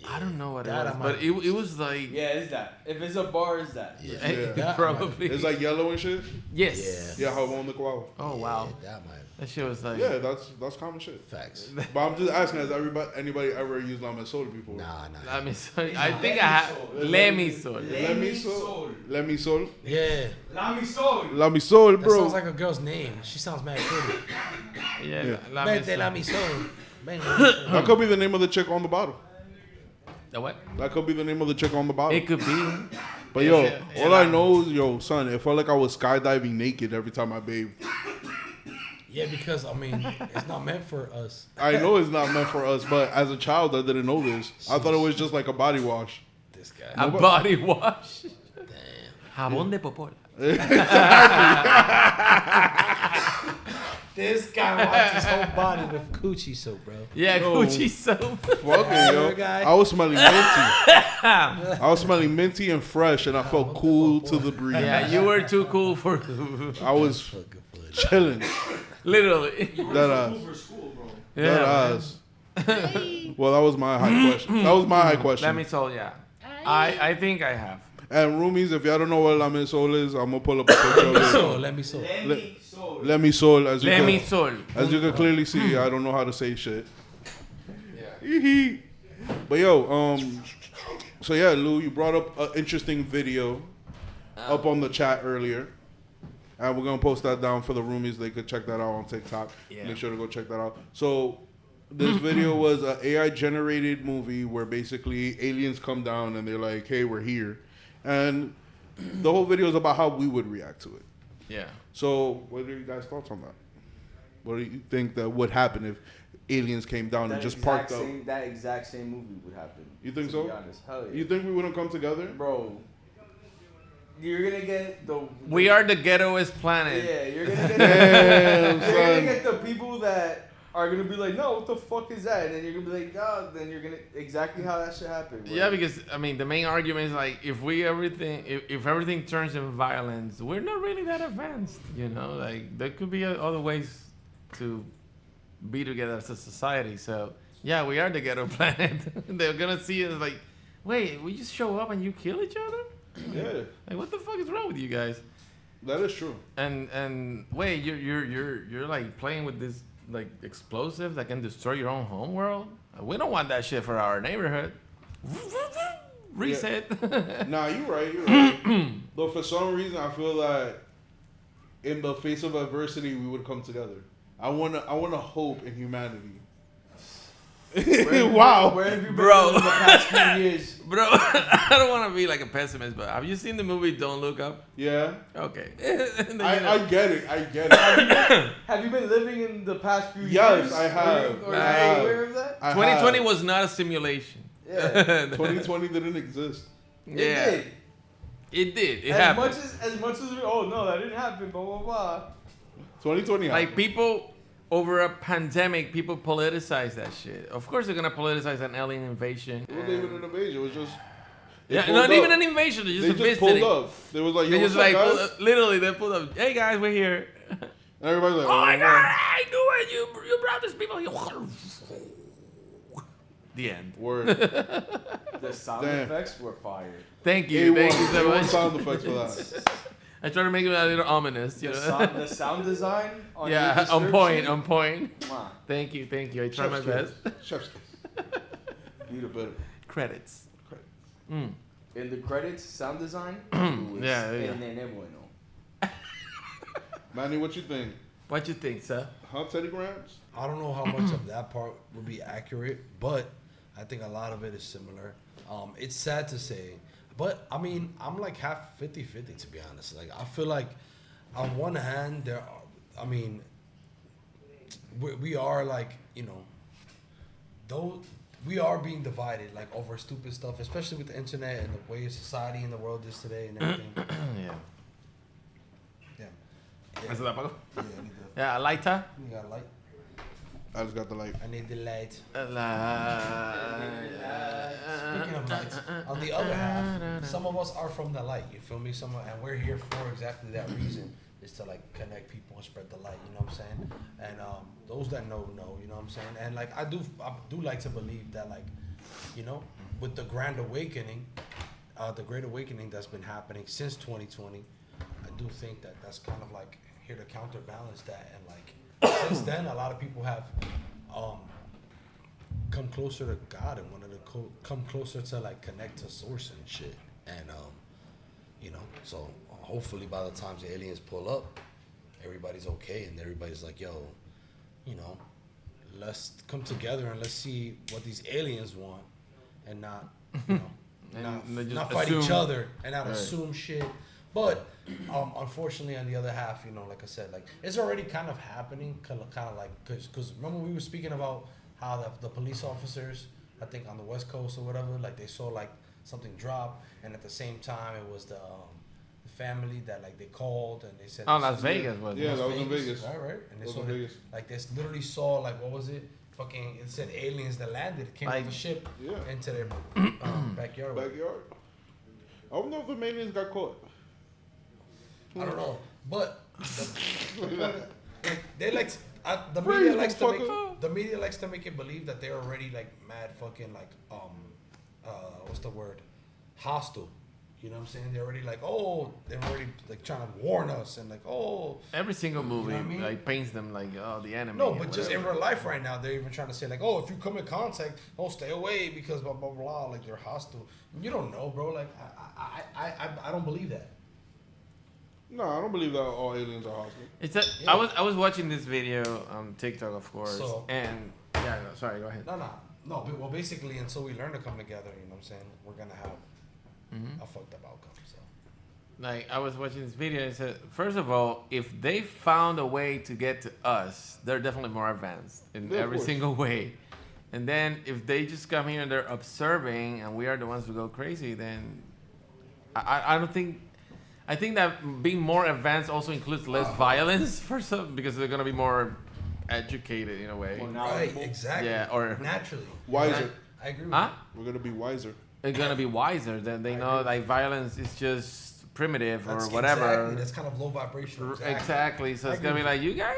I don't know what it That was, I but might- it was like Yeah, it's that. If it's a bar, it's that. Yeah. eh, That probably. It's like yellow and shit. Yes. Yeah, jabón de guava. Oh wow, Yeah, that might. that shit was like. Yeah, that's common shit. Facts. But I'm just asking, has anybody ever used La Misol before? Nah. Let me. I think I have. Let me so. Let me sol. Let me sol. Yeah. La mi sol. La Misol, That bro. sounds like a girl's name. She sounds mad pretty. Yeah. Yeah. La me Vente la so. misol. Ven, la misol. That could be the name of the chick on the bottle. The what? That could be the name of the chick on the bottle. It could be. But yo, Yeah, all I know is, yo, son, it felt like I was skydiving naked every time I bathed. Yeah, because I mean, it's not meant for us. I know it's not meant for us, but as a child, I didn't know this. I thought it was just like a body wash. This guy. A body wash. Damn. Jabón de popola. This guy washed his whole body with coochie soap, bro. Yeah, Yo. Gucci soap. Fucking yo, guy. I was smelling minty. I was smelling minty and fresh, and I felt cool to the breeze. Yeah, you were too cool for. I was chilling. Literally. That ass. That Yeah. ass. Well, that was my high question. That was my high question. Let me tell ya. I think I have. And roomies, if y'all don't know what La Misol is, I'm gonna pull up a picture of So it. let me so. Let me sol, as you Let me can, sol. as you can clearly see, I don't know how to say shit. Yeah. But yo, so yeah, Lou, you brought up an interesting video up on the chat earlier, and we're gonna post that down for the roomies. They could check that out on TikTok. Yeah. Make sure to go check that out. So this video was an AI generated movie where basically aliens come down and they're like, "Hey, we're here," and the whole video is about how we would react to it. Yeah. So, what are you guys' thoughts on that? What do you think that would happen if aliens came down and just parked up? That exact same movie would happen. You think to so? Be honest. Hell yeah. You think we wouldn't come together? Bro, you're gonna get the. We are the ghettoest planet. Yeah, you're gonna get. Damn, you're gonna son. get the people that are gonna be like, no, what the fuck is that? And then you're gonna be like, God. Then you're gonna exactly how that should happen. Bro. Yeah, because I mean, the main argument is like, if everything turns in violence, we're not really that advanced, you know. Like there could be other ways to be together as a society. So yeah, we are the ghetto planet. They're gonna see us like, wait, we just show up and you kill each other? Yeah, Like, what the fuck is wrong with you guys? that is true. And wait, you're like playing with this like explosives that can destroy your own home world. We don't want that shit for our neighborhood. Reset. Nah, you're right. But for some reason, I feel that in the face of adversity, we would come together. I wanna hope in humanity. Wow. Where have you been Bro. in the past few years? Bro, I don't want to be like a pessimist, but have you seen the movie Don't Look Up? Yeah. Okay. I get it. I get it. Have you been living in the past few years? Yes, I have. Are you I have. aware of that? 2020 was not a simulation. Yeah. 2020 didn't exist. Yeah. It did. It did. It As happened. much as we, oh no, that didn't happen, blah blah blah. 2020 Like happened. people over a pandemic, people politicize that shit. Of course, they're gonna politicize an alien invasion. It wasn't even an invasion. It was just. they Yeah, pulled not up. even an invasion. They just They just pulled visiting. up. They was like, They yo, just what's like up, pulled guys? up, literally they pulled up. Hey guys, we're here. And everybody's like, Oh my god, I knew it. You brought these people here. The end. Word. The sound Damn. effects were fired. Thank you. Thank you so A1 much. sound effects for that. I try to make it a little ominous, you know. The sound design on your Yeah, on point, description, on point. mwah, Thank you. I try my Chef's best. kiss. Chef's kiss. Need a better. Credits. Credits. Mm. In the credits, sound design. Yeah, yeah. Bueno. Manny, what you think? What you think, sir? Huh, Teddy Grams? I don't know how much of that part would be accurate, but I think a lot of it is similar. It's sad to say, but I mean, I'm like half 50-50 to be honest. Like, I feel like on one hand, there are, I mean, we are like, you know, though we are being divided like over stupid stuff, especially with the internet and the way society and the world is today and everything. Yeah. Yeah. ¿Eso la apago? Yeah, I need the, Yeah, lighter. you got a light? I just got the light. I need the light. Speaking Speaking of lights, on the other half, some of us are from the light. You feel me? And we're here for exactly that reason, is to like connect people and spread the light. You know what I'm saying? And those that know. You know what I'm saying? And like I do like to believe that, like, you know, with the Grand Awakening, the Great Awakening that's been happening since 2020, I do think that that's kind of like here to counterbalance that. And like since then, a lot of people have come closer to God and wanted to come closer to like connect to source and shit. And you know, so hopefully by the time the aliens pull up, everybody's okay and everybody's like, yo, you know, let's come together and let's see what these aliens want and not, you know, And not just fight each assume. other and not Right. assume shit. But unfortunately, on the other half, you know, like I said, like it's already kind of happening, kind of like because remember we were speaking about how the police officers, I think on the West Coast or whatever, like they saw like something drop, and at the same time it was the family that like they called and they said, Oh, Las Vegas was. Yeah, that was in Vegas. right? And they That was saw in Vegas. like they literally saw like what was it? Fucking it said aliens that landed came Like- off the ship Yeah. into their backyard. Backyard. I don't know if the aliens got caught. I don't know, but they like the Freeze, media likes to motherfucker. make it believe that they're already like mad fucking like what's the word, hostile. You know what I'm saying? They're already like, oh, they're already like trying to warn us and like, oh. Every single movie what I mean? like paints them like, oh, the enemy. No, or but just in whatever. real life right now, they're even trying to say like, oh, if you come in contact, oh, stay away because blah blah blah. Like they're hostile. You don't know, bro. Like I don't believe that. No, I don't believe that all aliens are hostile. It's a, Yeah. I was watching this video on TikTok, of course, So- and yeah, no, sorry, go ahead. No. But, well, basically, until we learn to come together, you know what I'm saying, we're gonna have Mhm. a fucked up outcome. So. Like I was watching this video and it said, first of all, if they found a way to get to us, they're definitely more advanced in Yeah, of every course. single way. And then if they just come here and they're observing and we are the ones who go crazy, then I don't think. I think that being more advanced also includes less violence for some because they're gonna be more educated in a way. More Right, knowledgeable. exactly. Yeah, or Naturally. Wiser. I agree with huh? We're gonna be wiser. They're gonna be wiser. Then they I know agree. like violence is just primitive you. That's or whatever. Exactly. That's kind of low vibration. Exactly. So I it's gonna be agree. like you guys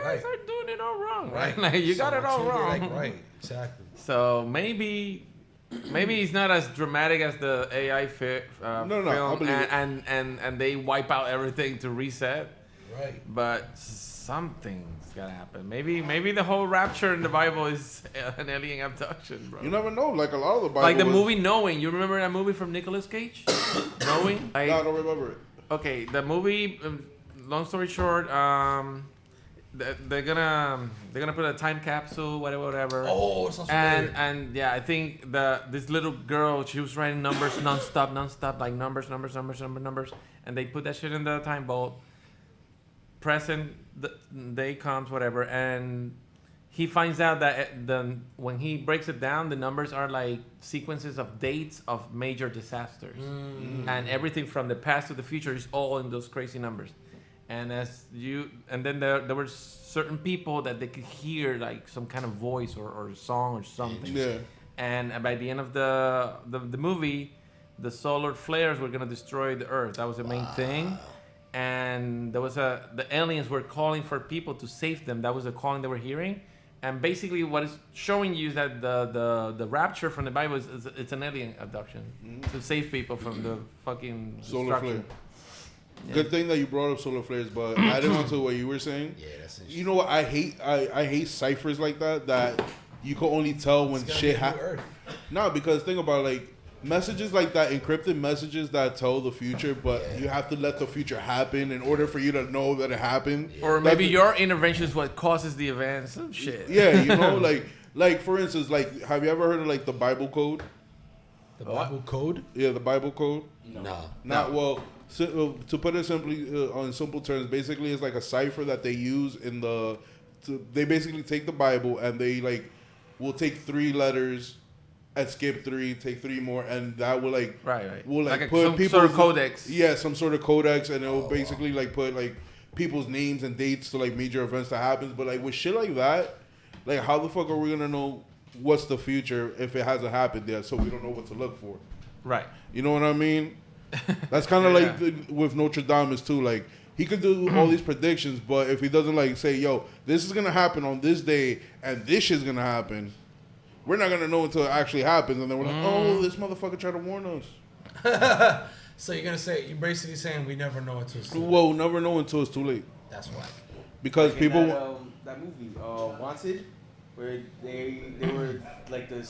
Right. are doing it all wrong, right? Right. Like you got it all So you're wrong. like, right. Exactly. So maybe it's not as dramatic as the AI No, I film, believe it. and they wipe out everything to reset. Right. But something's gotta happen. Maybe the whole rapture in the Bible is an alien abduction, bro. You never know. Like a lot of the Bible. Like the was- movie Knowing. You remember that movie from Nicolas Cage? Knowing. Like, No, I don't remember it. okay, the movie. Long story short, they're gonna put a time capsule, whatever. Oh, it sounds familiar. And yeah, I think this little girl, she was writing numbers nonstop, like numbers, and they put that shit in the time vault. Present day comes, whatever, and he finds out that when he breaks it down, the numbers are like sequences of dates of major disasters, and everything from the past to the future is all in those crazy numbers. And then there were certain people that they could hear like some kind of voice or song or something. Yeah. And by the end of the movie, the solar flares were gonna destroy the Earth. That was the main thing. And the aliens were calling for people to save them. That was the calling they were hearing. And basically, what it's showing you is that the rapture from the Bible it's an alien abduction to save people from the fucking solar flare. Yeah. Good thing that you brought up solar flares, but adding on to what you were saying. Yeah, that's interesting. You know what? I hate ciphers like that you can only tell when shit happens. No, because think about like messages like that, encrypted messages that tell the future, but you have to let the future happen in order for you to know that it happened. Or maybe your intervention is what causes the events. Some shit. Yeah, you know, like for instance, like have you ever heard of like the Bible code? The Bible code? Yeah, the Bible code. No. Well. So, to put it simply, on simple terms, basically it's like a cipher that they use they basically take the Bible and they like will take 3 letters and skip 3, take 3 more, and that will like will like put some people sort of codex. Yeah, some sort of codex, and it will basically like put like people's names and dates to like major events that happens. But like with shit like that, like how the fuck are we gonna know what's the future if it hasn't happened yet? So we don't know what to look for. Right. You know what I mean? That's kind of like with Notre Dame too. Like he could do all these predictions, but if he doesn't like say, "Yo, this is gonna happen on this day, and this shit's gonna happen," we're not gonna know until it actually happens, and then we're like, "Oh, this motherfucker tried to warn us." So you're basically saying we never know until it's too late. Well, never know until it's too late. That's why. Because like people that movie Wanted, where they were like the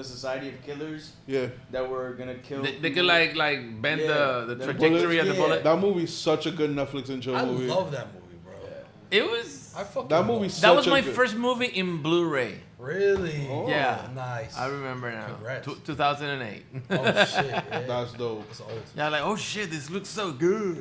society of killers. Yeah. That were gonna kill. They could like bend the trajectory of the bullet. That movie's such a good Netflix and chill movie. I love that movie, bro. Yeah. It was. That movie. That was my first movie in Blu-ray. Really? Oh. Yeah. Nice. I remember now. Congrats. 2008. Oh shit. Yeah. That's dope. It's old. Yeah, like oh shit, this looks so good.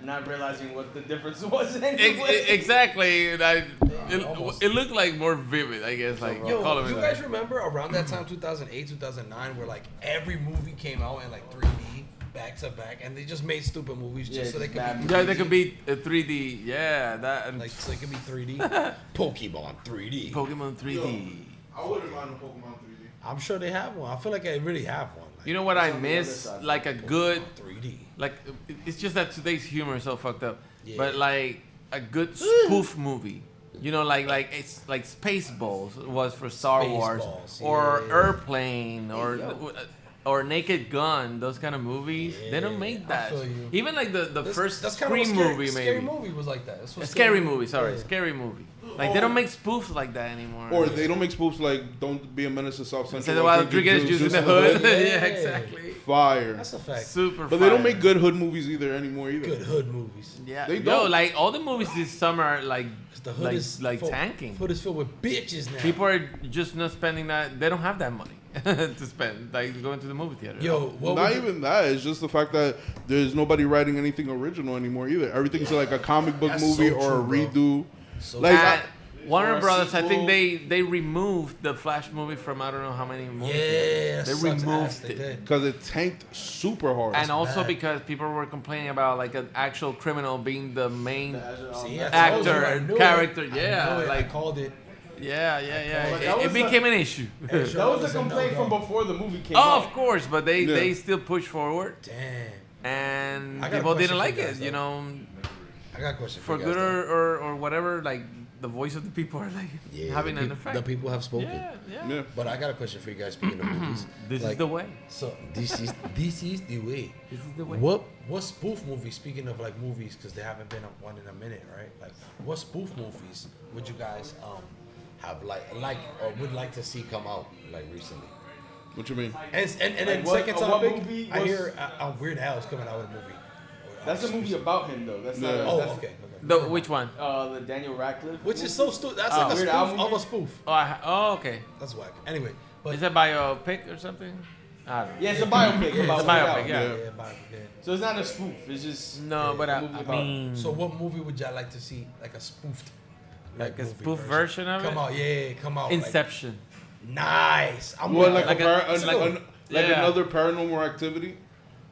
Not realizing what the difference was. Anyway. Exactly. Almost. It looked like more vivid, I guess. Like Yo, call it you like. guys remember around that time, 2008, 2009, where like every movie came out in like 3D back to back, and they just made stupid movies just so they could be. Yeah, they could be 3D. Yeah, that and like so they could be 3D. Pokemon 3D. Pokemon 3D. Yo, I wouldn't mind a Pokemon 3D. I'm sure they have one. I feel like I really have one. Like, You know what I miss? Like a good 3D. like it's just that today's humor is so fucked up. Yeah. But like a good spoof movie. You know, like it's like Spaceballs was for Star Wars, Spaceballs, or yeah. Airplane, or Naked Gun. Those kind of movies, they don't make I that. feel you. Even like the first that's kind of Scream what movie, Scary maybe. Movie was like that. That's what A scary movie, yeah. scary movie. Like they don't make spoofs like that anymore. Or they don't make spoofs like "Don't Be a Menace to South Central." Instead of Wild Drinking Juice in the Hood. Yeah, exactly. Fire. That's a fact. Super. But they don't make good hood movies either anymore either. Good hood movies. Yeah, They yo, don't. like all the movies this summer are like The hood like, is like full, tanking. Hood is filled with bitches now. People are just not spending that. They don't have that money to spend, like going to the movie theater. Yo, what Not would even that. It's just the fact that there's nobody writing anything original anymore either. Everything's like a comic book That's movie so or a true, bro. redo. So Like At Warner or a Brothers, I think sequel. they removed the Flash movie from I don't know how many movies. yeah, they sucks removed ass, they it. did. because it tanked super hard. And also bad. because people were complaining about like an actual criminal being the main See, I told actor you, I and knew it. character. I Yeah, knew it. I like called it. yeah. Well, that It was became an issue. That was a complaint from before the movie came Oh, out. of course, but Yeah. they still pushed forward, Damn. and I got a people question didn't for like you guys, it. You though. know, I got a question for you good guys, or whatever. Like the voice of the people are like Yeah, having the an peop- effect. The people have spoken. Yeah. yeah. But I got a question for you guys. Speaking of movies, This like, is the way. So this is the way. This is the way. What spoof movies? Speaking of like movies, because there haven't been one in a minute, right? Like, what spoof movies would you guys have like or would like to see come out like recently? What you mean? And then Like what- second what topic, movie I was- hear Weird Al is coming out with a movie. That's a movie about him though. That's not. Yeah. Oh, That's, okay. Which one? The Daniel Radcliffe. Which is so stupid. That's Oh. like a Weird spoof Al of movie? a spoof. Okay. That's whack. Anyway, but Is it biopic or something? I don't know. Yeah, it's a biopic Yeah, about it's a Weird biopic, Al. yeah. yeah. So it's not a spoof. It's just No, but a movie I about- mean, So what movie would y'all like to see? Like a spoofed, like a movie spoof version of Come it? on, yeah, come on. Inception. Like, nice. I'm What, with like, that. Yeah. another paranormal activity?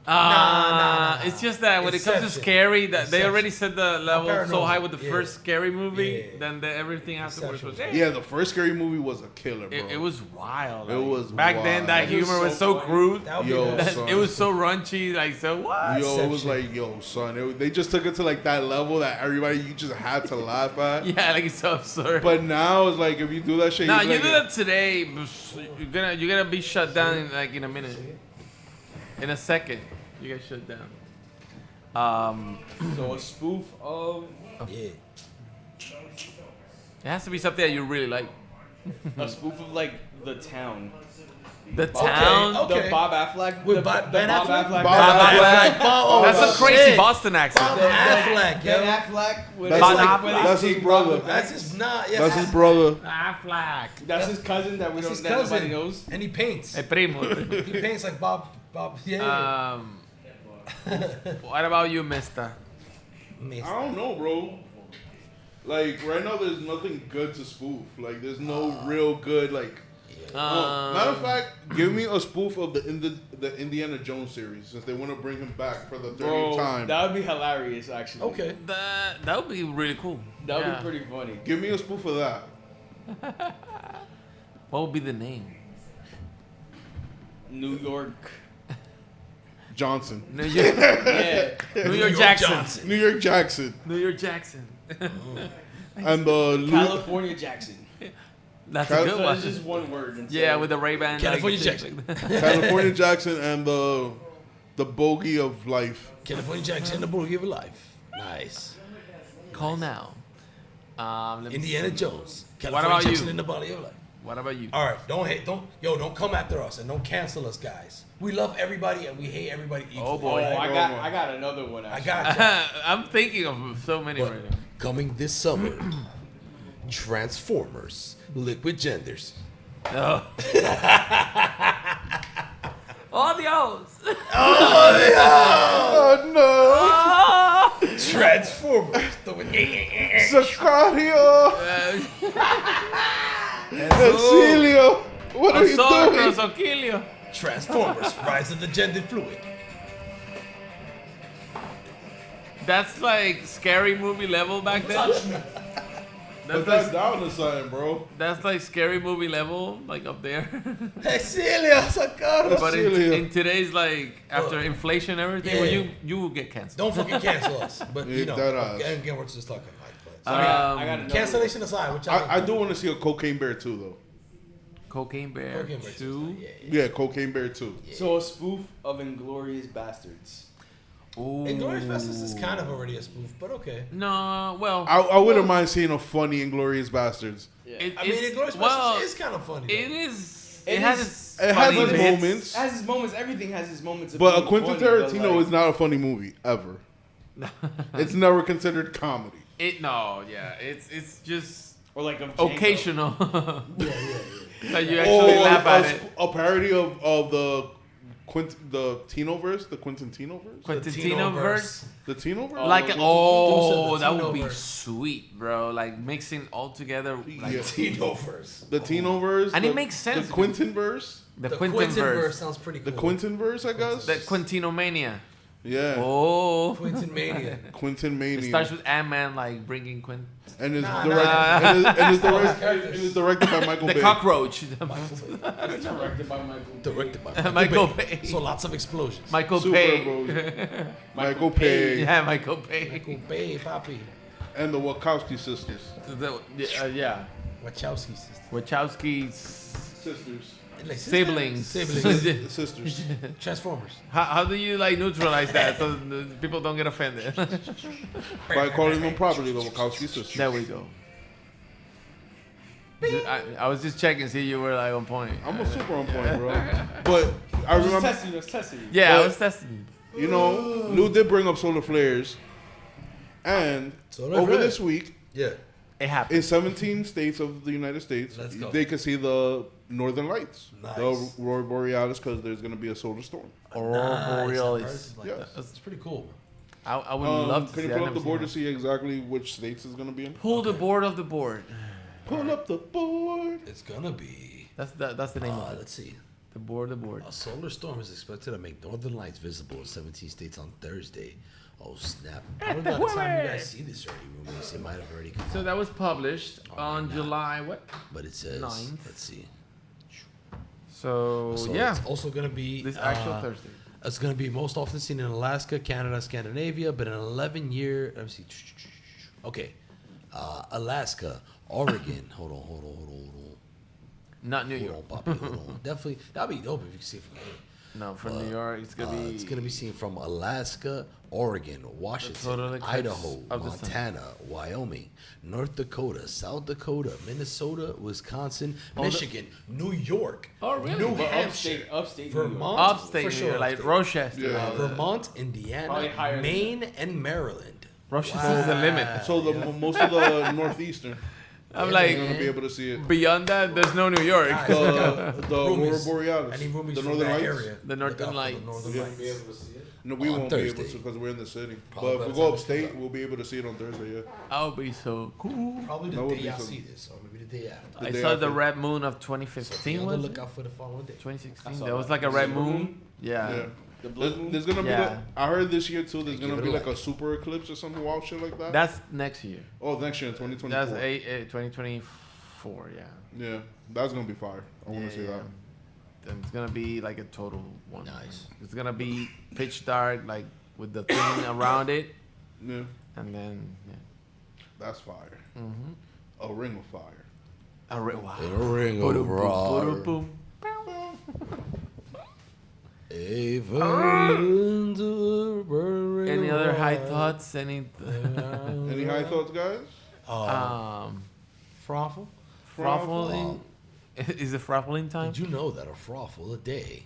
Nah. It's just that when it comes to Inception. scary, that they Inception. already set the level so paranormal, high with the yeah. first scary movie, Yeah. then everything afterwards was. Inception. Yeah, the first scary movie was a killer, bro. It was wild. It like, was back then. wild. That It was humor was so so funny. crude. That would be Yo, the- son. It was so raunchy. Like so what? Yo, it was Inception. like, yo, son. They just took it to like that level that everybody you just had to laugh at. Yeah, like it's so absurd. But now it's like if you do that shit, Nah, you you like, do that today, you're gonna be shut down in a minute, in a second. You get shut down. So a spoof of Yeah. It has to be something that you really like. a spoof of like The Town. The Town. Okay. The Bob Affleck. With the Ben Bob Affleck? Affleck. Bob Affleck. Oh, That's a crazy shit. Boston accent. Bob Ben Affleck, Ben yo. Affleck. With That's his, like- like, when they that's his sing brother. Bob- That's his not. Yeah, That's his brother. Affleck. That's his cousin that we That's don't his that nobody cousin. knows. And he paints. El primo. He paints like Bob. Yeah. What about you, Mister? I don't know, bro. Like right now, there's nothing good to spoof. Like there's no real good like. Matter of fact, give me a spoof of the Indiana Jones series since they want to bring him back for the 30th Bro, time. that would be hilarious, actually. Okay. That would be really cool. That would Yeah. be pretty funny. Give me a spoof of that. What would be the name? New York. Johnson. New York. Yeah. New York Jackson. Johnson. New York Jackson. New York Jackson. And the California Jackson. That's a good So one. it's just one word. instead Yeah, of- with the Ray-Ban. California like, Jackson. California Jackson and the bogey of life. California Jackson, the boogie of life. Nice. Call now. Let me Indiana see. Jones. What California about Jackson you? in the body of life. What about you? All right, don't hate, don't come after us and don't cancel us, guys. We love everybody and we hate everybody equally. Oh, boy. Oh, Right, I got another one. I Actually. got you. I'm thinking of so many right now. Coming this summer, Transformers, Liquid Genders. Oh. Adios. Oh no! Transformers. Sicario! Cecilio! What are you doing? Nosotros, Oquilio. Transformers, Rise of the Gendered Fluid. That's like scary movie level back then. Put That's that like, down the sign, bro. that's like scary movie level, like up there. Cecilia, Socorro. But Celia. in today's like after inflation and everything, Yeah. well, you will get canceled. Don't fucking cancel us. But you know, Dead eyes. again, we're just talking like. But, I got another cancellation aside, which I do want to see a Cocaine Bear 2, though. Cocaine Bear Cocaine Bear 2. Yeah, Cocaine Bear 2. one. So a spoof of Inglorious Bastards. Ooh. Inglourious Basterds is kind of already a spoof, but okay. No, well, I wouldn't mind seeing a funny Inglorious Bastards. Yeah. it, I mean, it's- Inglourious well, Basterds is kind of funny. Though. it is. It It has is- its It has funny its bits. moments. It has his moments. Everything has his moments. Of But a being Quentin funny, but, Tarantino like, is not a funny movie, ever. It's never considered comedy. It's just or like of Django. occasional. Yeah. That you actually laugh at it. a parody of the Tino-verse, the Quentin Tino-verse? Quintino verse. The Tino-verse? Oh, Like, the oh, the that would be Tino-verse. sweet, bro. Like mixing all together. Like, Yeah. Tino verse. The Tino-verse. And the, it makes sense. The Quentin-verse. the The Quintin Quentin verse verse. sounds pretty The cool. Quentin-verse, I guess? The Quintinomania. Yeah. Oh. Quentin Mania. Quentin It Mania. starts with Ant-Man, like, bringing and it's Nah, directed, nah. and it's directed by Michael the Bay. cockroach. It's directed by Michael. Directed by Michael Bay. So lots of explosions. Michael Super Bay. Bowl. Michael Bay. Yeah, Michael Bay. Michael Bay, Papi. And the Wachowski sisters. Yeah. Wachowski sisters. Wachowski's Sisters. Like siblings. Siblings. Sisters. Transformers. How do you like neutralize that so the people don't get offended? By calling them properly the Wachowski sisters. There we go. I was just checking, see you were like on point. I'm a super on point, bro. But I I was remember. testing you. Yeah, I but- was testing you. you know, Lou did bring up solar flares, and over this week, yeah, It happened. in 17 states of the United States, Let's go. they could see the Northern Lights, Nice. the Aurora Borealis, because there's going to be a solar storm. Aurora Borealis. Like Yes. That's pretty cool. I would love to Can see you it. pull I've up the never board seen to see exactly which states it's going to be in? it. Pull the board of the board. Pull up the board. It's gonna be. That's the name of it. Let's see. The board of the board. A solar storm is expected to make northern lights visible in 17 states on Thursday. Oh snap! Probably by the time you guys see this already, rumors, it might have already come. So that was published on nah. July what? But it says, 9th. let's see. So, So yeah, it's also gonna be this actual Thursday. It's gonna be most often seen in Alaska, Canada, Scandinavia, but in 11-year. Let me see. Okay, Alaska, Oregon. Hold on. Not New Hold York. on, Poppy. Hold on. Definitely, that'd be dope if you can see it from here. No, from New York, it's gonna be. It's gonna be seen from Alaska, Oregon, total Washington, eclipse Idaho, of the sun. Montana, Wyoming, North Dakota, South Dakota, Minnesota, Wisconsin, Michigan, New York, Oh, really? New But Hampshire, upstate New York. Vermont, upstate for New sure, York, like upstate. Rochester. Yeah. Vermont, Probably Indiana, higher than Maine, and Maryland. Rochester's the limit. So most of the northeastern, I'm you're like, going to be able to see it. beyond that, there's no New York. Guys, The Aurora Roomies. Borealis, Any roomies the from Northern that Lights. area? The Northern Look out for Lights. the Northern Yeah. Lights. Be able to see it. No, we On won't be able Thursday. to because we're in the city. Probably But by if we the go time it upstate, comes out. we'll be able to see it on Thursday. Yeah. I'll be so cool. Probably That the would day be I some- see this, or maybe the day after. The I day saw after. the red moon of So be 2015. on the Was it? lookout for the following day. 2016. I saw There was that. like a The red silver moon. moon? Yeah. Yeah. The blue moon? There's gonna be. Yeah. Like, I heard this year too. There's Give gonna it be a like like. a super eclipse or something wild shit like that. That's next year. Next year in 2024. That's 2024. Yeah. Yeah, that's gonna be fire. I want to see that. Then it's gonna be like a total one. Nice. It's gonna be pitch dark, like with the thing around it, Yeah, and then yeah. that's fire. Mm-hmm. A ring of fire. Wow. In a ring Boom, of rock. boom. Any other high thoughts? Any? Any high thoughts, guys? Froffle? Froffling? Is it froffling time? Did you know that a froffle a day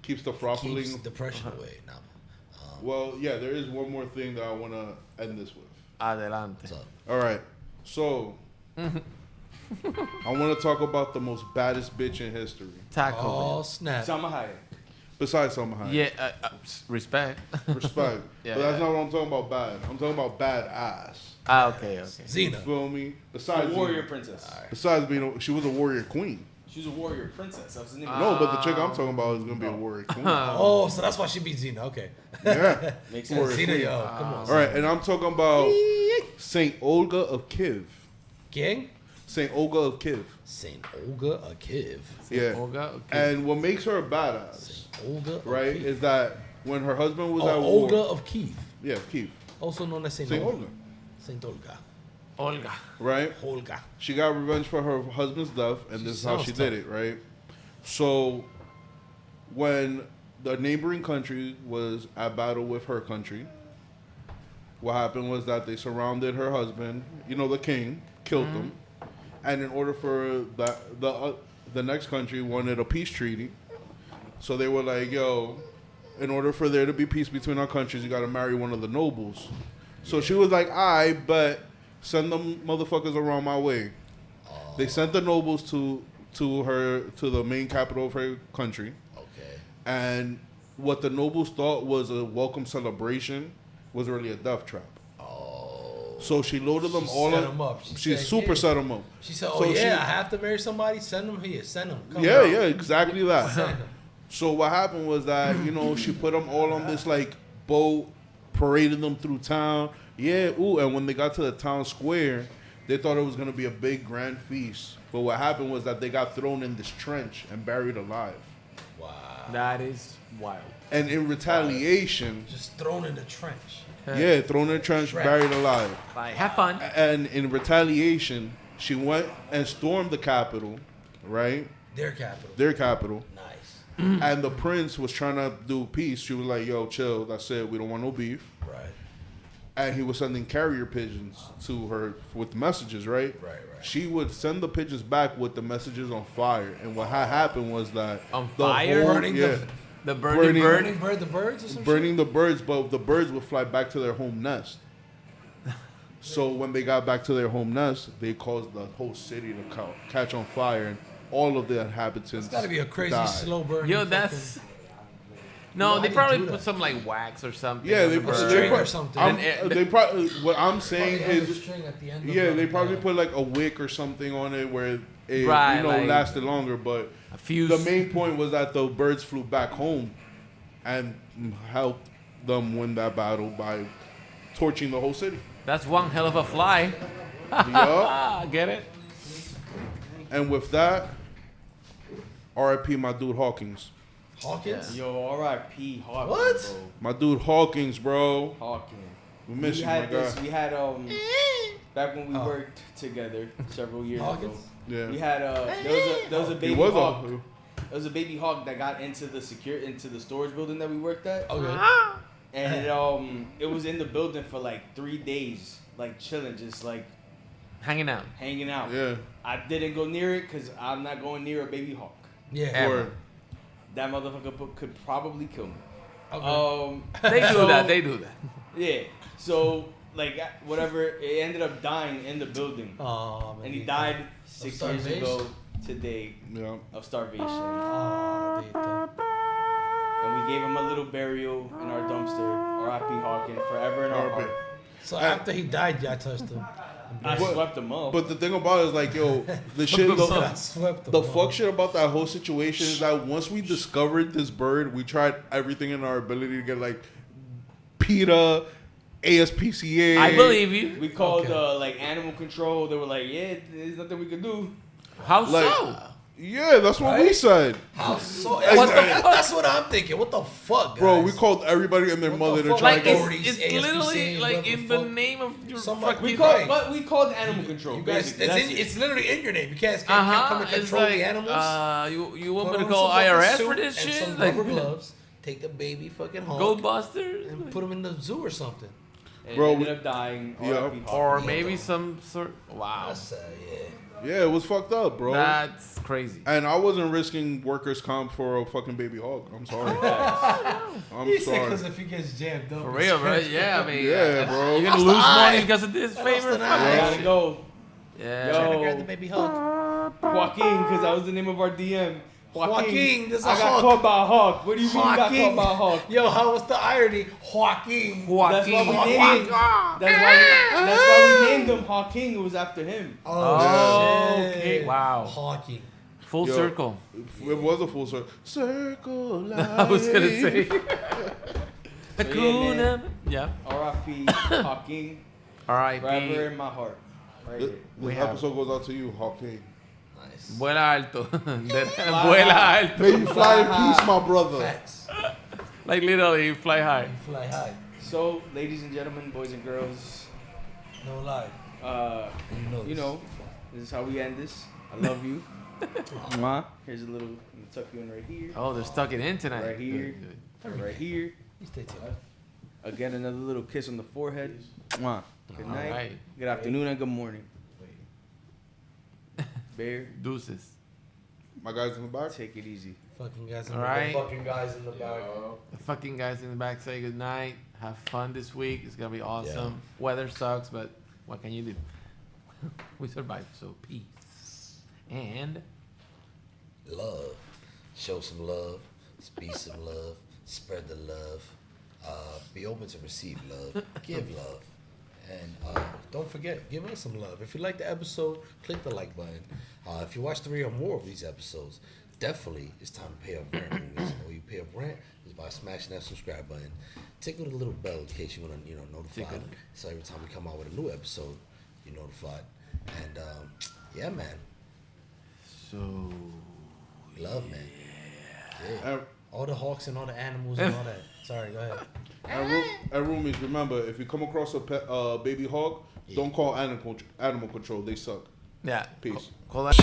Keeps the keeps frothling. depression away? Now, Well, yeah, there is one more thing that I want to end this with. Adelante. what's up? All right, so I want to talk about the most baddest bitch in history, Taco. Oh, snap. Salma Hayek. besides Salma Hayek. Yeah, respect. Respect. Yeah, But that's yeah. not what I'm talking about. Bad. I'm talking about bad ass. Okay. You Xena. feel me? A Besides warrior Xena. princess. Besides being, she was a warrior queen. She was a warrior princess. That was the name of No, but the chick I'm talking about is gonna be a warrior queen. Oh, so that's why she beat Xena. Okay. Yeah. it. Makes Warrior sense. Xena, queen. yo, come on. All right, and I'm talking about Saint Olga of Kiev. Gang? Saint Olga of Kiev. Saint Olga of Keiv. Yeah. Olga. Okay. And what makes her a badass, Saint Olga of right, Keiv. is that when her husband was at Oh, war. Olga of Kiev. Yeah, Kiev. Also known as Saint Saint Olga. Olga. Saint Olga. Olga. Right? Olga. She got revenge for her husband's death, and She this is how sounds she tough. did it, right? So, when the neighboring country was at battle with her country, what happened was that they surrounded her husband, the king, killed him, and in order for the next country wanted a peace treaty, so they were like, "Yo, in order for there to be peace between our countries, you got to marry one of the nobles." So she was like, "I but send them motherfuckers around my way." They sent the nobles to the main capital of her country, Okay. and what the nobles thought was a welcome celebration was really a death trap. Oh. So she loaded them She all set up. 'em up. She She said, super yeah. set them up. She said, So "Oh she- yeah, I have to marry somebody. Send them here. Send them. Come Yeah, on. yeah, exactly that. Send 'em." So what happened was that she put them all on this like boat, paraded them through town. Yeah, and when they got to the town square, they thought it was gonna be a big grand feast. But what happened was that they got thrown in this trench and buried alive. Wow. That is wild. And in retaliation, Just thrown in the trench. yeah, thrown in the trench, Shrek. buried alive. Like, have fun. And in retaliation, she went and stormed the capital, right? Their capital. Their capital. Nice. And the prince was trying to do peace. She was like, "Yo, chill. That's it. We don't want no beef." Right. And he was sending carrier pigeons to her with messages, right? Right. She would send the pigeons back with the messages on fire. And what had happened was that On fire? Burning yeah, them. The burning bird. The birds or some burning the birds, but the birds would fly back to their home nest. So when they got back to their home nest, they caused the whole city to catch on fire, and all of the inhabitants. It's got to be a crazy died. slow burn. Yo, that's. No, they probably put some like wax or something. Yeah, on they the put bird. string or something. They probably. What I'm saying Probably have a is, string at the end of yeah, the- they probably put like a wick or something on it where it Right, like- lasted longer. But A fuse. the main point was that the birds flew back home and helped them win that battle by torching the whole city. That's one hell of a fly. Yeah. Get it? And with that, R.I.P. my dude Hawkins. Hawkins? Yo, R.I.P. Hawkins. What? Bro. My dude Hawkins, bro. Hawkins. We miss We you, my had this. guy. We had back when we worked together several years Hawkins? ago. Yeah. We had there was a He baby was hawk. a. There was a baby hawk that got into the storage building that we worked at. Okay. And it was in the building for like 3 days, like chilling, just like Hanging out. hanging out. Yeah. I didn't go near it because I'm not going near a baby hawk. Yeah. Ever. Word. That motherfucker could probably kill me. Okay. They do so- that. They do that. Yeah. So like whatever, it ended up dying in the building, Oh, man. and he died 6 years starvation? ago today Yeah. of starvation. Oh, Dito. And we gave him a little burial in our dumpster. R.I.P. Hawkins, forever in our R.I.P. heart. So after he died, y'all touched him. I But- swept him up. But the thing about it is like, yo, the shit, I swept him the up. fuck shit about that whole situation is that once we discovered this bird, we tried everything in our ability to get like PETA, ASPCA. I believe you. We called Okay. like animal control. They were like, "Yeah, there's nothing we can do." How Like, so? Yeah, that's what we Right? said. How so? What the fuck? That's what I'm thinking. What the fuck, guys? Bro, we called everybody and their What the mother to fuck? try Like to it's, get. authorities, it's literally ASPCA, like whatever in the the fuck. name of your Somebody- fucking. We called, but we called animal control. You guys, basically. That's it. it's literally in your name. You can't come and It's control like the animals. you want Put me to on call some fucking IRS suit for this and shit? Some Like rubber gloves. Take the baby fucking hog Ghostbusters, and put him in the zoo or something. And Bro, it ended we- up dying. Yeah. R.I.P. or Hawkins. maybe some sort. Wow, That's yeah. Yeah, it was fucked up, bro. that's crazy. And I wasn't risking workers' comp for a fucking baby hog. I'm sorry. I'm He said sorry. because if he gets jammed up, For real, bro. Yeah, I mean, Yeah, bro. You're gonna lose money because of this favor. the Fuck eye. I that gotta shit. go. Yeah. Yo. grab the baby hog. Joaquin, because that was the name of our DM. Joaquin, there's a I got hawk. caught by a hawk. What do you mean you got Joaquin. caught by a hawk? Yo, how was the irony? Joaquin. That's why we named him. That's why we named him Hawking. It was after him. Oh, shit. okay. Wow. Hawking. Full Yo. circle. It was a full circle. Circle life. I was gonna say. So, Hakuna. Yeah. R.I.P. Hawking. R.I.P. Forever in my heart. Right This here. We have- episode goes out to you, Hawking. Nice. Vuela alto. Vuela alto. May you fly in peace, my brother. Facts. Like literally fly high. Fly high. So, ladies and gentlemen, boys and girls, No lie. you know, this is how we end this. I love you. Mwah. Here's a little, I'm gonna tuck you in right here. Oh, they're stuck it in tonight. Right here. Good, good. Right here. You stay tuned. Again, another little kiss on the forehead. Mwah. Good All night. right. Good afternoon and good morning. Bear, Deuces. My guys in the back. take it easy. Fucking guys. All right. Fucking guys in the back. The fucking guys in the back say good night. Have fun this week. It's gonna be awesome. Weather sucks, but what can you do? We survived. So peace and Love. Show some love. Speak some love. Spread the love. Be open to receive love. Give love. And don't forget, give us some love. If you like the episode, click the like button. If you watch 3 or more of these episodes, definitely it's time to pay up rent. When you pay up rent is by smashing that subscribe button. Tickle the little bell in case you want to, notify. Tickle. So every time we come out with a new episode, you're notified. And yeah, man, so love, man. Yeah. And, All the hawks and all the animals and all that. Sorry, go ahead. and roomies, remember, if you come across a baby hog, don't call animal control. They suck. yeah. Peace. Call that.